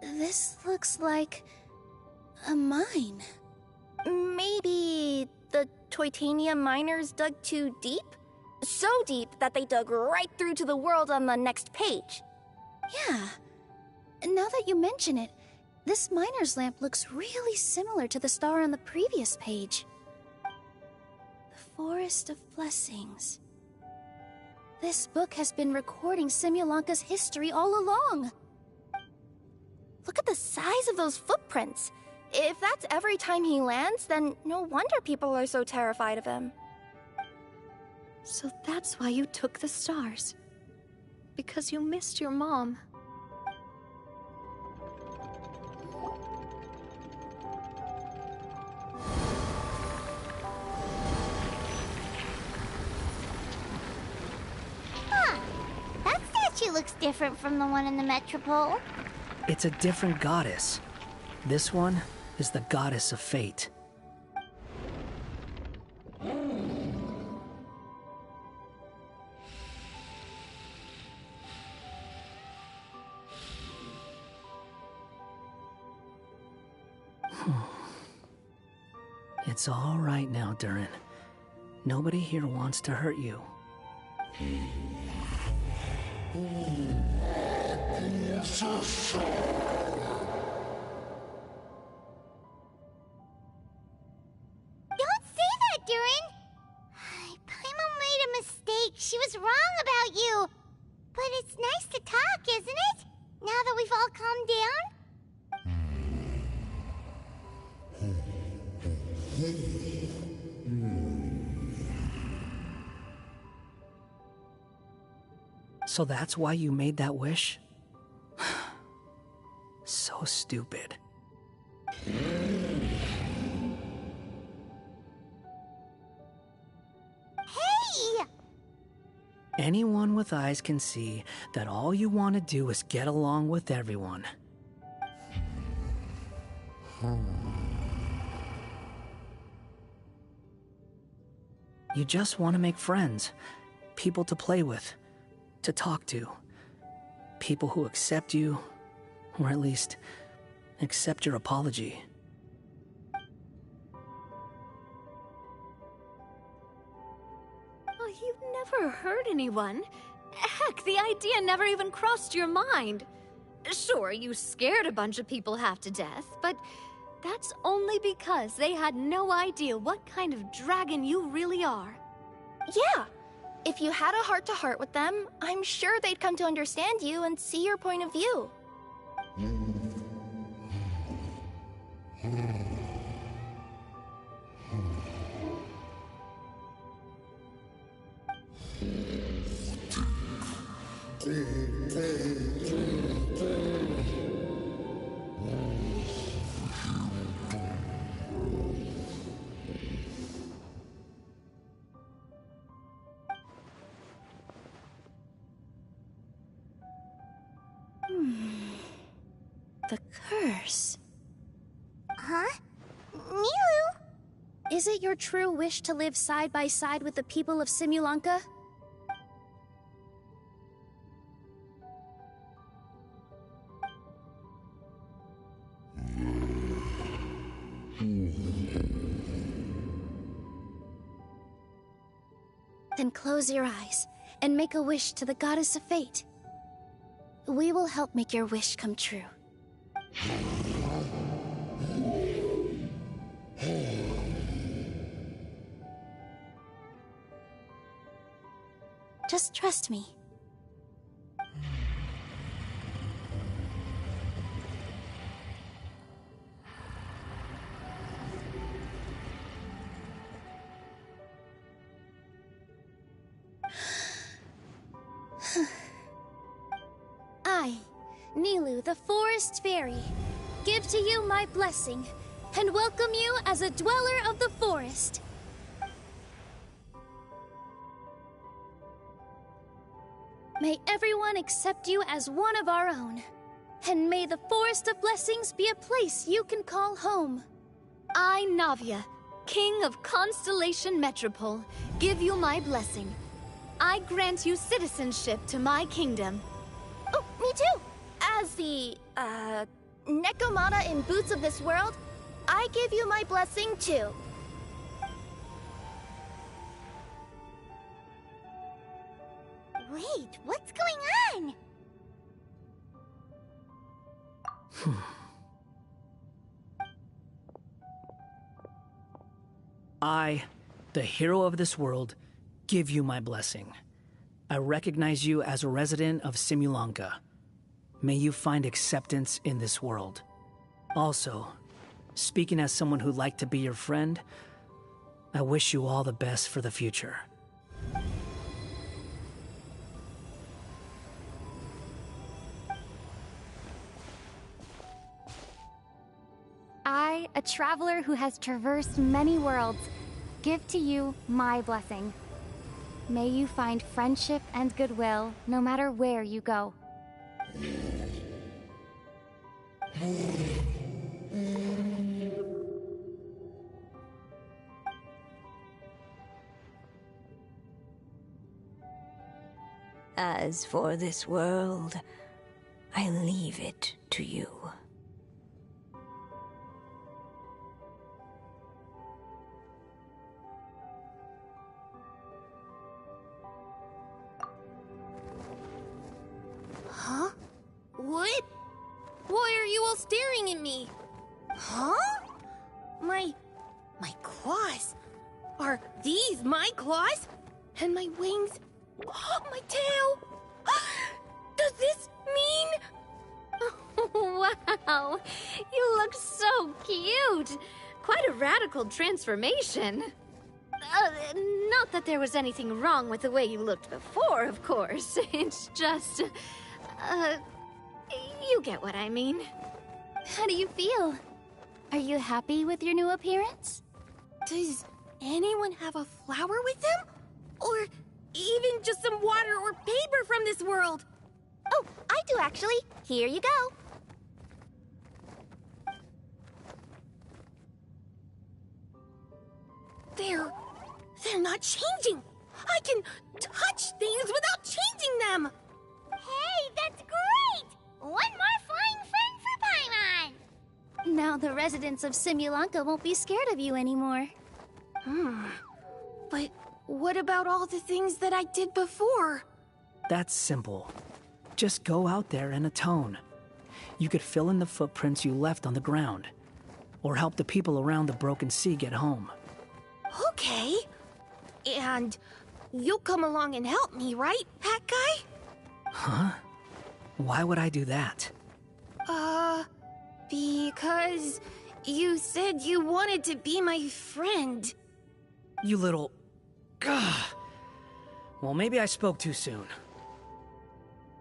This looks like a mine. Maybe the Toitania miners dug too deep? So deep that they dug right through to the world on the next page. Yeah. Now that you mention it, this miner's lamp looks really similar to the star on the previous page. The Forest of Blessings. This book has been recording Simulonka's history all along. Look at the size of those footprints. If that's every time he lands, then no wonder people are so terrified of him. So that's why you took the stars. Because you missed your mom. Huh. That statue looks different from the one in the Metropole. It's a different goddess. This one is the goddess of fate. It's all right now, Durin. Nobody here wants to hurt you. Don't say that, Durin! Paimon made a mistake. She was wrong about you. But it's nice to talk, isn't it? Now that we've all calmed down? So that's why you made that wish? So stupid. Hey! Anyone with eyes can see that all you want to do is get along with everyone. You just want to make friends, people to play with, to talk to, people who accept you, or at least accept your apology. Oh, you've never hurt anyone. Heck, the idea never even crossed your mind. Sure, you scared a bunch of people half to death, but that's only because they had no idea what kind of dragon you really are. Yeah. If you had a heart-to-heart with them, I'm sure they'd come to understand you and see your point of view. The curse. Huh? Nilou? Is it your true wish to live side by side with the people of Simulonka? Then close your eyes and make a wish to the goddess of fate. We will help make your wish come true. Just trust me. I, Nilou, the Forest Fairy, give to you my blessing and welcome you as a dweller of the forest. May everyone accept you as one of our own, and may the Forest of Blessings be a place you can call home. I, Navia, King of Constellation Metropole, give you my blessing. I grant you citizenship to my kingdom. Oh, me too! As the, Nekomata in Boots of this world, I give you my blessing too. Wait, what's going on? I, the hero of this world, give you my blessing. I recognize you as a resident of Simulanka. May you find acceptance in this world. Also, speaking as someone who'd like to be your friend, I wish you all the best for the future. I, a traveler who has traversed many worlds, give to you my blessing. May you find friendship and goodwill no matter where you go. As for this world, I leave it to you. Huh? What? Why are you all staring at me? Huh? My claws? Are these my claws? And my wings? Oh, my tail! Does this mean... Wow, you look so cute. Quite a radical transformation. Not that there was anything wrong with the way you looked before, of course. It's just... you get what I mean. How do you feel? Are you happy with your new appearance? Does anyone have a flower with them? Or even just some water or paper from this world? Oh, I do actually. Here you go. They're not changing. I can touch things without changing them. Hey, that's great! One more flying friend for Paimon! Now the residents of Simulanka won't be scared of you anymore. But what about all the things that I did before? That's simple. Just go out there and atone. You could fill in the footprints you left on the ground, or help the people around the Broken Sea get home. Okay. And you'll come along and help me, right, Pat Guy? Huh? Why would I do that? Because you said you wanted to be my friend. You little... Gah. Well, maybe I spoke too soon.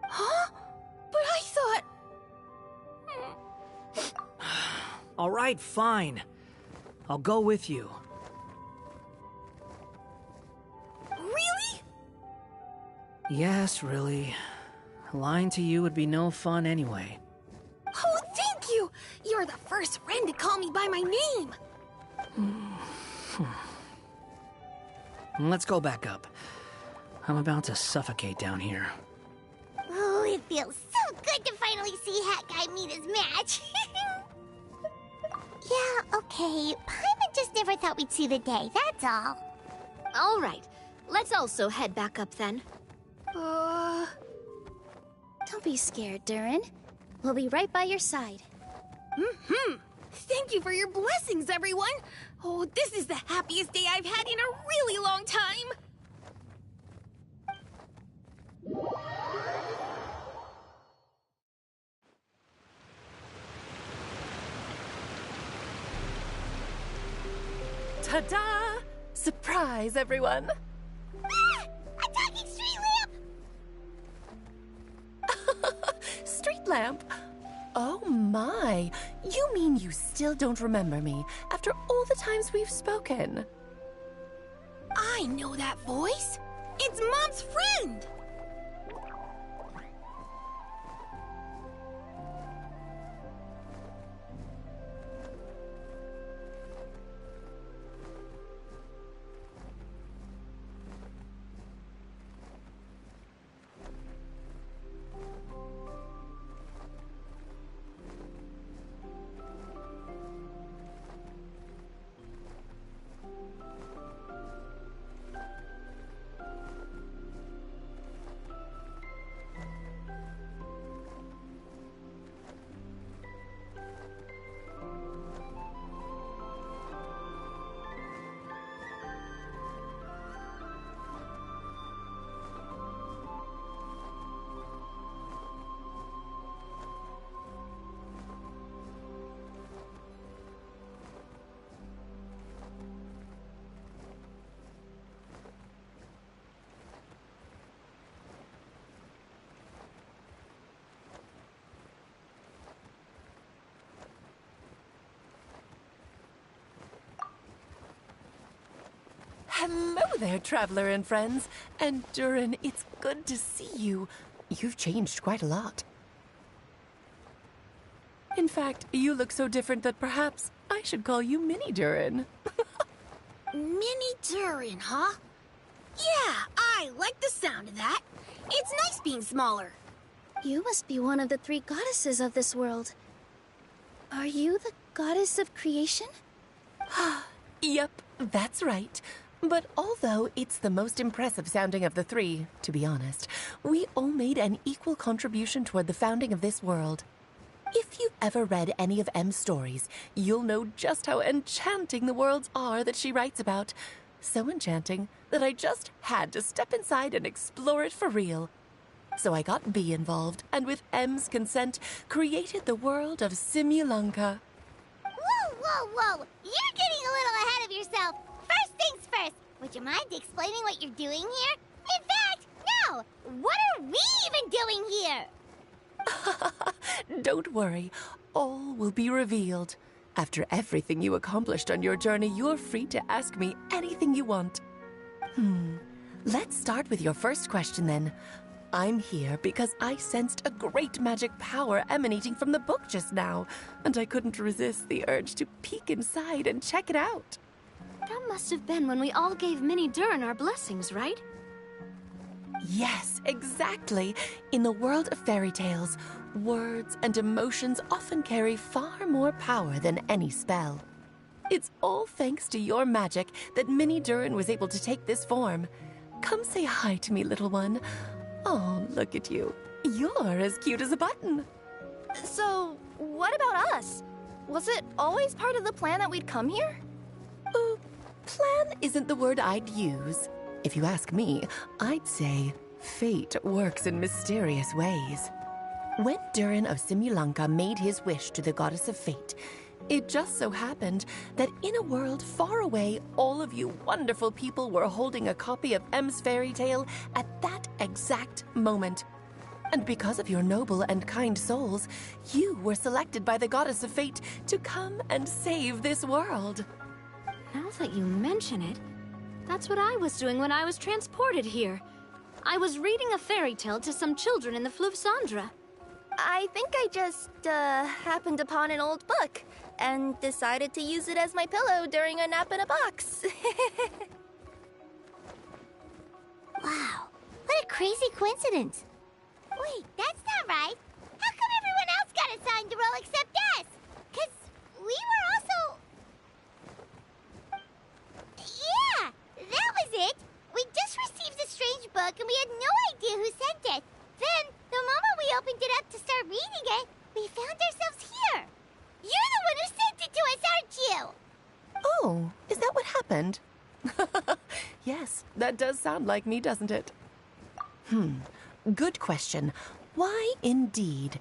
Huh? But I thought... All right, fine. I'll go with you. Really? Yes, really. Lying to you would be no fun anyway. Oh, thank you! You're the first friend to call me by my name! Let's go back up. I'm about to suffocate down here. Oh, it feels so good to finally see Hat Guy meet his match. Yeah, okay. Paimon just never thought we'd see the day, that's all. All right, let's also head back up then. Don't be scared, Durin. We'll be right by your side. Thank you for your blessings, everyone! Oh, this is the happiest day I've had in a really long time! Ta-da! Surprise, everyone! Ah! A talking lamp. Oh my, you mean you still don't remember me after all the times we've spoken? I know that voice. It's Mom's friend. Hello there, traveler and friends. And Durin, it's good to see you. You've changed quite a lot. In fact, you look so different that perhaps I should call you Mini Durin. Mini Durin, huh? Yeah, I like the sound of that. It's nice being smaller. You must be one of the 3 goddesses of this world. Are you the goddess of creation? Yep, that's right. But although it's the most impressive sounding of the 3, to be honest, we all made an equal contribution toward the founding of this world. If you've ever read any of M's stories, you'll know just how enchanting the worlds are that she writes about. So enchanting that I just had to step inside and explore it for real. So I got B involved, and with M's consent, created the world of Simulanka. Whoa, whoa, whoa! You're getting a little ahead of yourself. First things first, would you mind explaining what you're doing here? In fact, no! What are we even doing here? Don't worry, all will be revealed. After everything you accomplished on your journey, you're free to ask me anything you want. Let's start with your first question then. I'm here because I sensed a great magic power emanating from the book just now, and I couldn't resist the urge to peek inside and check it out. That must have been when we all gave Mini Durin our blessings, right? Yes, exactly. In the world of fairy tales, words and emotions often carry far more power than any spell. It's all thanks to your magic that Mini Durin was able to take this form. Come say hi to me, little one. Oh, look at you. You're as cute as a button. So, what about us? Was it always part of the plan that we'd come here? Plan isn't the word I'd use. If you ask me, I'd say fate works in mysterious ways. When Durin of Simulanka made his wish to the goddess of fate, it just so happened that in a world far away, all of you wonderful people were holding a copy of M's fairy tale at that exact moment. And because of your noble and kind souls, you were selected by the goddess of fate to come and save this world. Now that you mention it, that's what I was doing when I was transported here. I was reading a fairy tale to some children in the Fleuve Cendra. I think I just, happened upon an old book and decided to use it as my pillow during a nap in a box. Wow, what a crazy coincidence. Wait, that's not right. How come everyone else got assigned the role except us? 'Cause we were also... Yeah, that was it. We just received a strange book and we had no idea who sent it. Then, the moment we opened it up to start reading it, we found ourselves here. You're the one who sent it to us, aren't you? Oh, is that what happened? Yes, that does sound like me, doesn't it? Good question. Why indeed?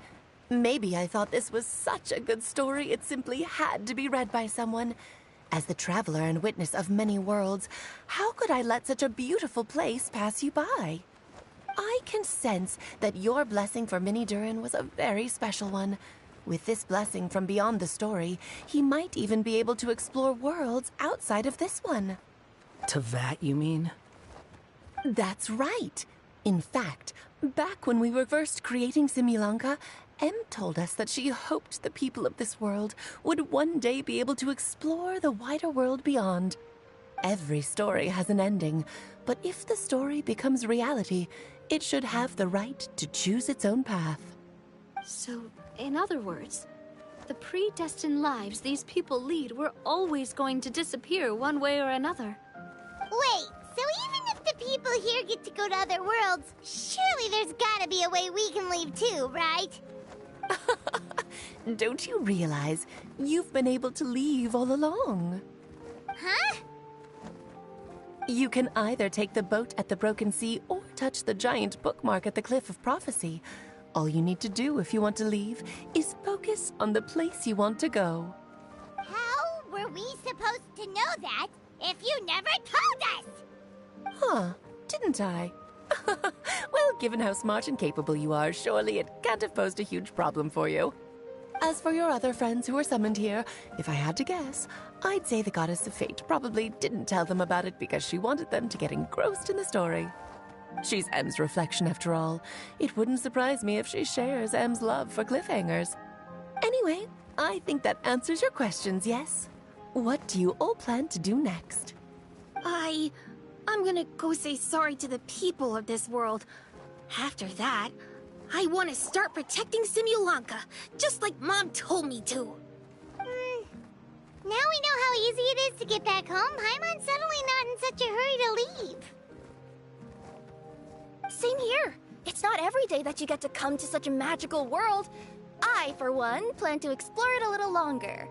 Maybe I thought this was such a good story it simply had to be read by someone. As the traveler and witness of many worlds, how could I let such a beautiful place pass you by? I can sense that your blessing for Mini Durin was a very special one. With this blessing from beyond the story, he might even be able to explore worlds outside of this one. Teyvat, you mean? That's right. In fact, back when we were first creating Simulanka, Em told us that she hoped the people of this world would one day be able to explore the wider world beyond. Every story has an ending, but if the story becomes reality, it should have the right to choose its own path. So, in other words, the predestined lives these people lead were always going to disappear one way or another. Wait, so even if the people here get to go to other worlds, surely there's gotta be a way we can leave too, right? Don't you realize you've been able to leave all along? Huh? You can either take the boat at the Broken Sea or touch the giant bookmark at the Cliff of Prophecy. All you need to do if you want to leave is focus on the place you want to go. How were we supposed to know that if you never told us? Huh, didn't I? Well, given how smart and capable you are, surely it can't have posed a huge problem for you. As for your other friends who were summoned here, if I had to guess, I'd say the Goddess of Fate probably didn't tell them about it because she wanted them to get engrossed in the story. She's Em's reflection, after all. It wouldn't surprise me if she shares Em's love for cliffhangers. Anyway, I think that answers your questions, yes? What do you all plan to do next? I'm gonna go say sorry to the people of this world. After that, I want to start protecting Simulanka, just like Mom told me to. Now we know how easy it is to get back home. Paimon's suddenly not in such a hurry to leave. Same here. It's not every day that you get to come to such a magical world. I, for one, plan to explore it a little longer.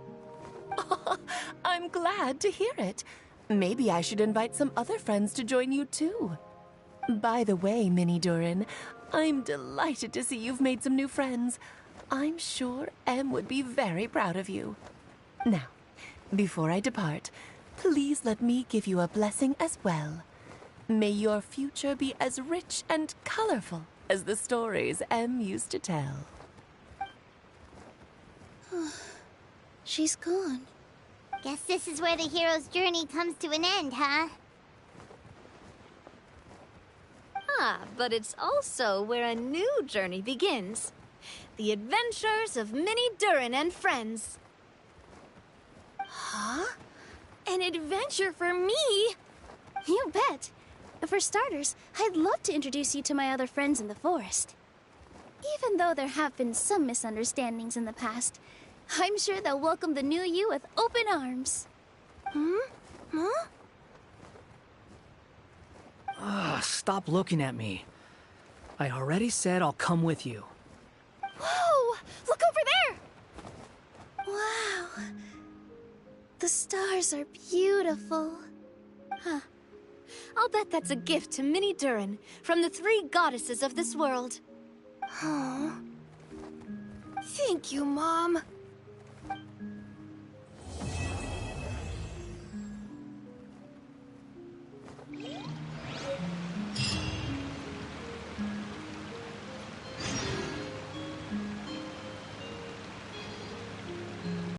I'm glad to hear it. Maybe I should invite some other friends to join you too. By the way, Mini Durin, I'm delighted to see you've made some new friends. I'm sure Em would be very proud of you. Now, before I depart, please let me give you a blessing as well. May your future be as rich and colorful as the stories Em used to tell. She's gone. Guess this is where the hero's journey comes to an end, huh? But it's also where a new journey begins. The adventures of Mini Durin and friends. Huh? An adventure for me? You bet. For starters, I'd love to introduce you to my other friends in the forest. Even though there have been some misunderstandings in the past, I'm sure they'll welcome the new you with open arms. Huh? Stop looking at me. I already said I'll come with you. Whoa! Look over there! Wow. The stars are beautiful. Huh. I'll bet that's a gift to Mini Durin from the 3 goddesses of this world. Huh? Thank you, Mom.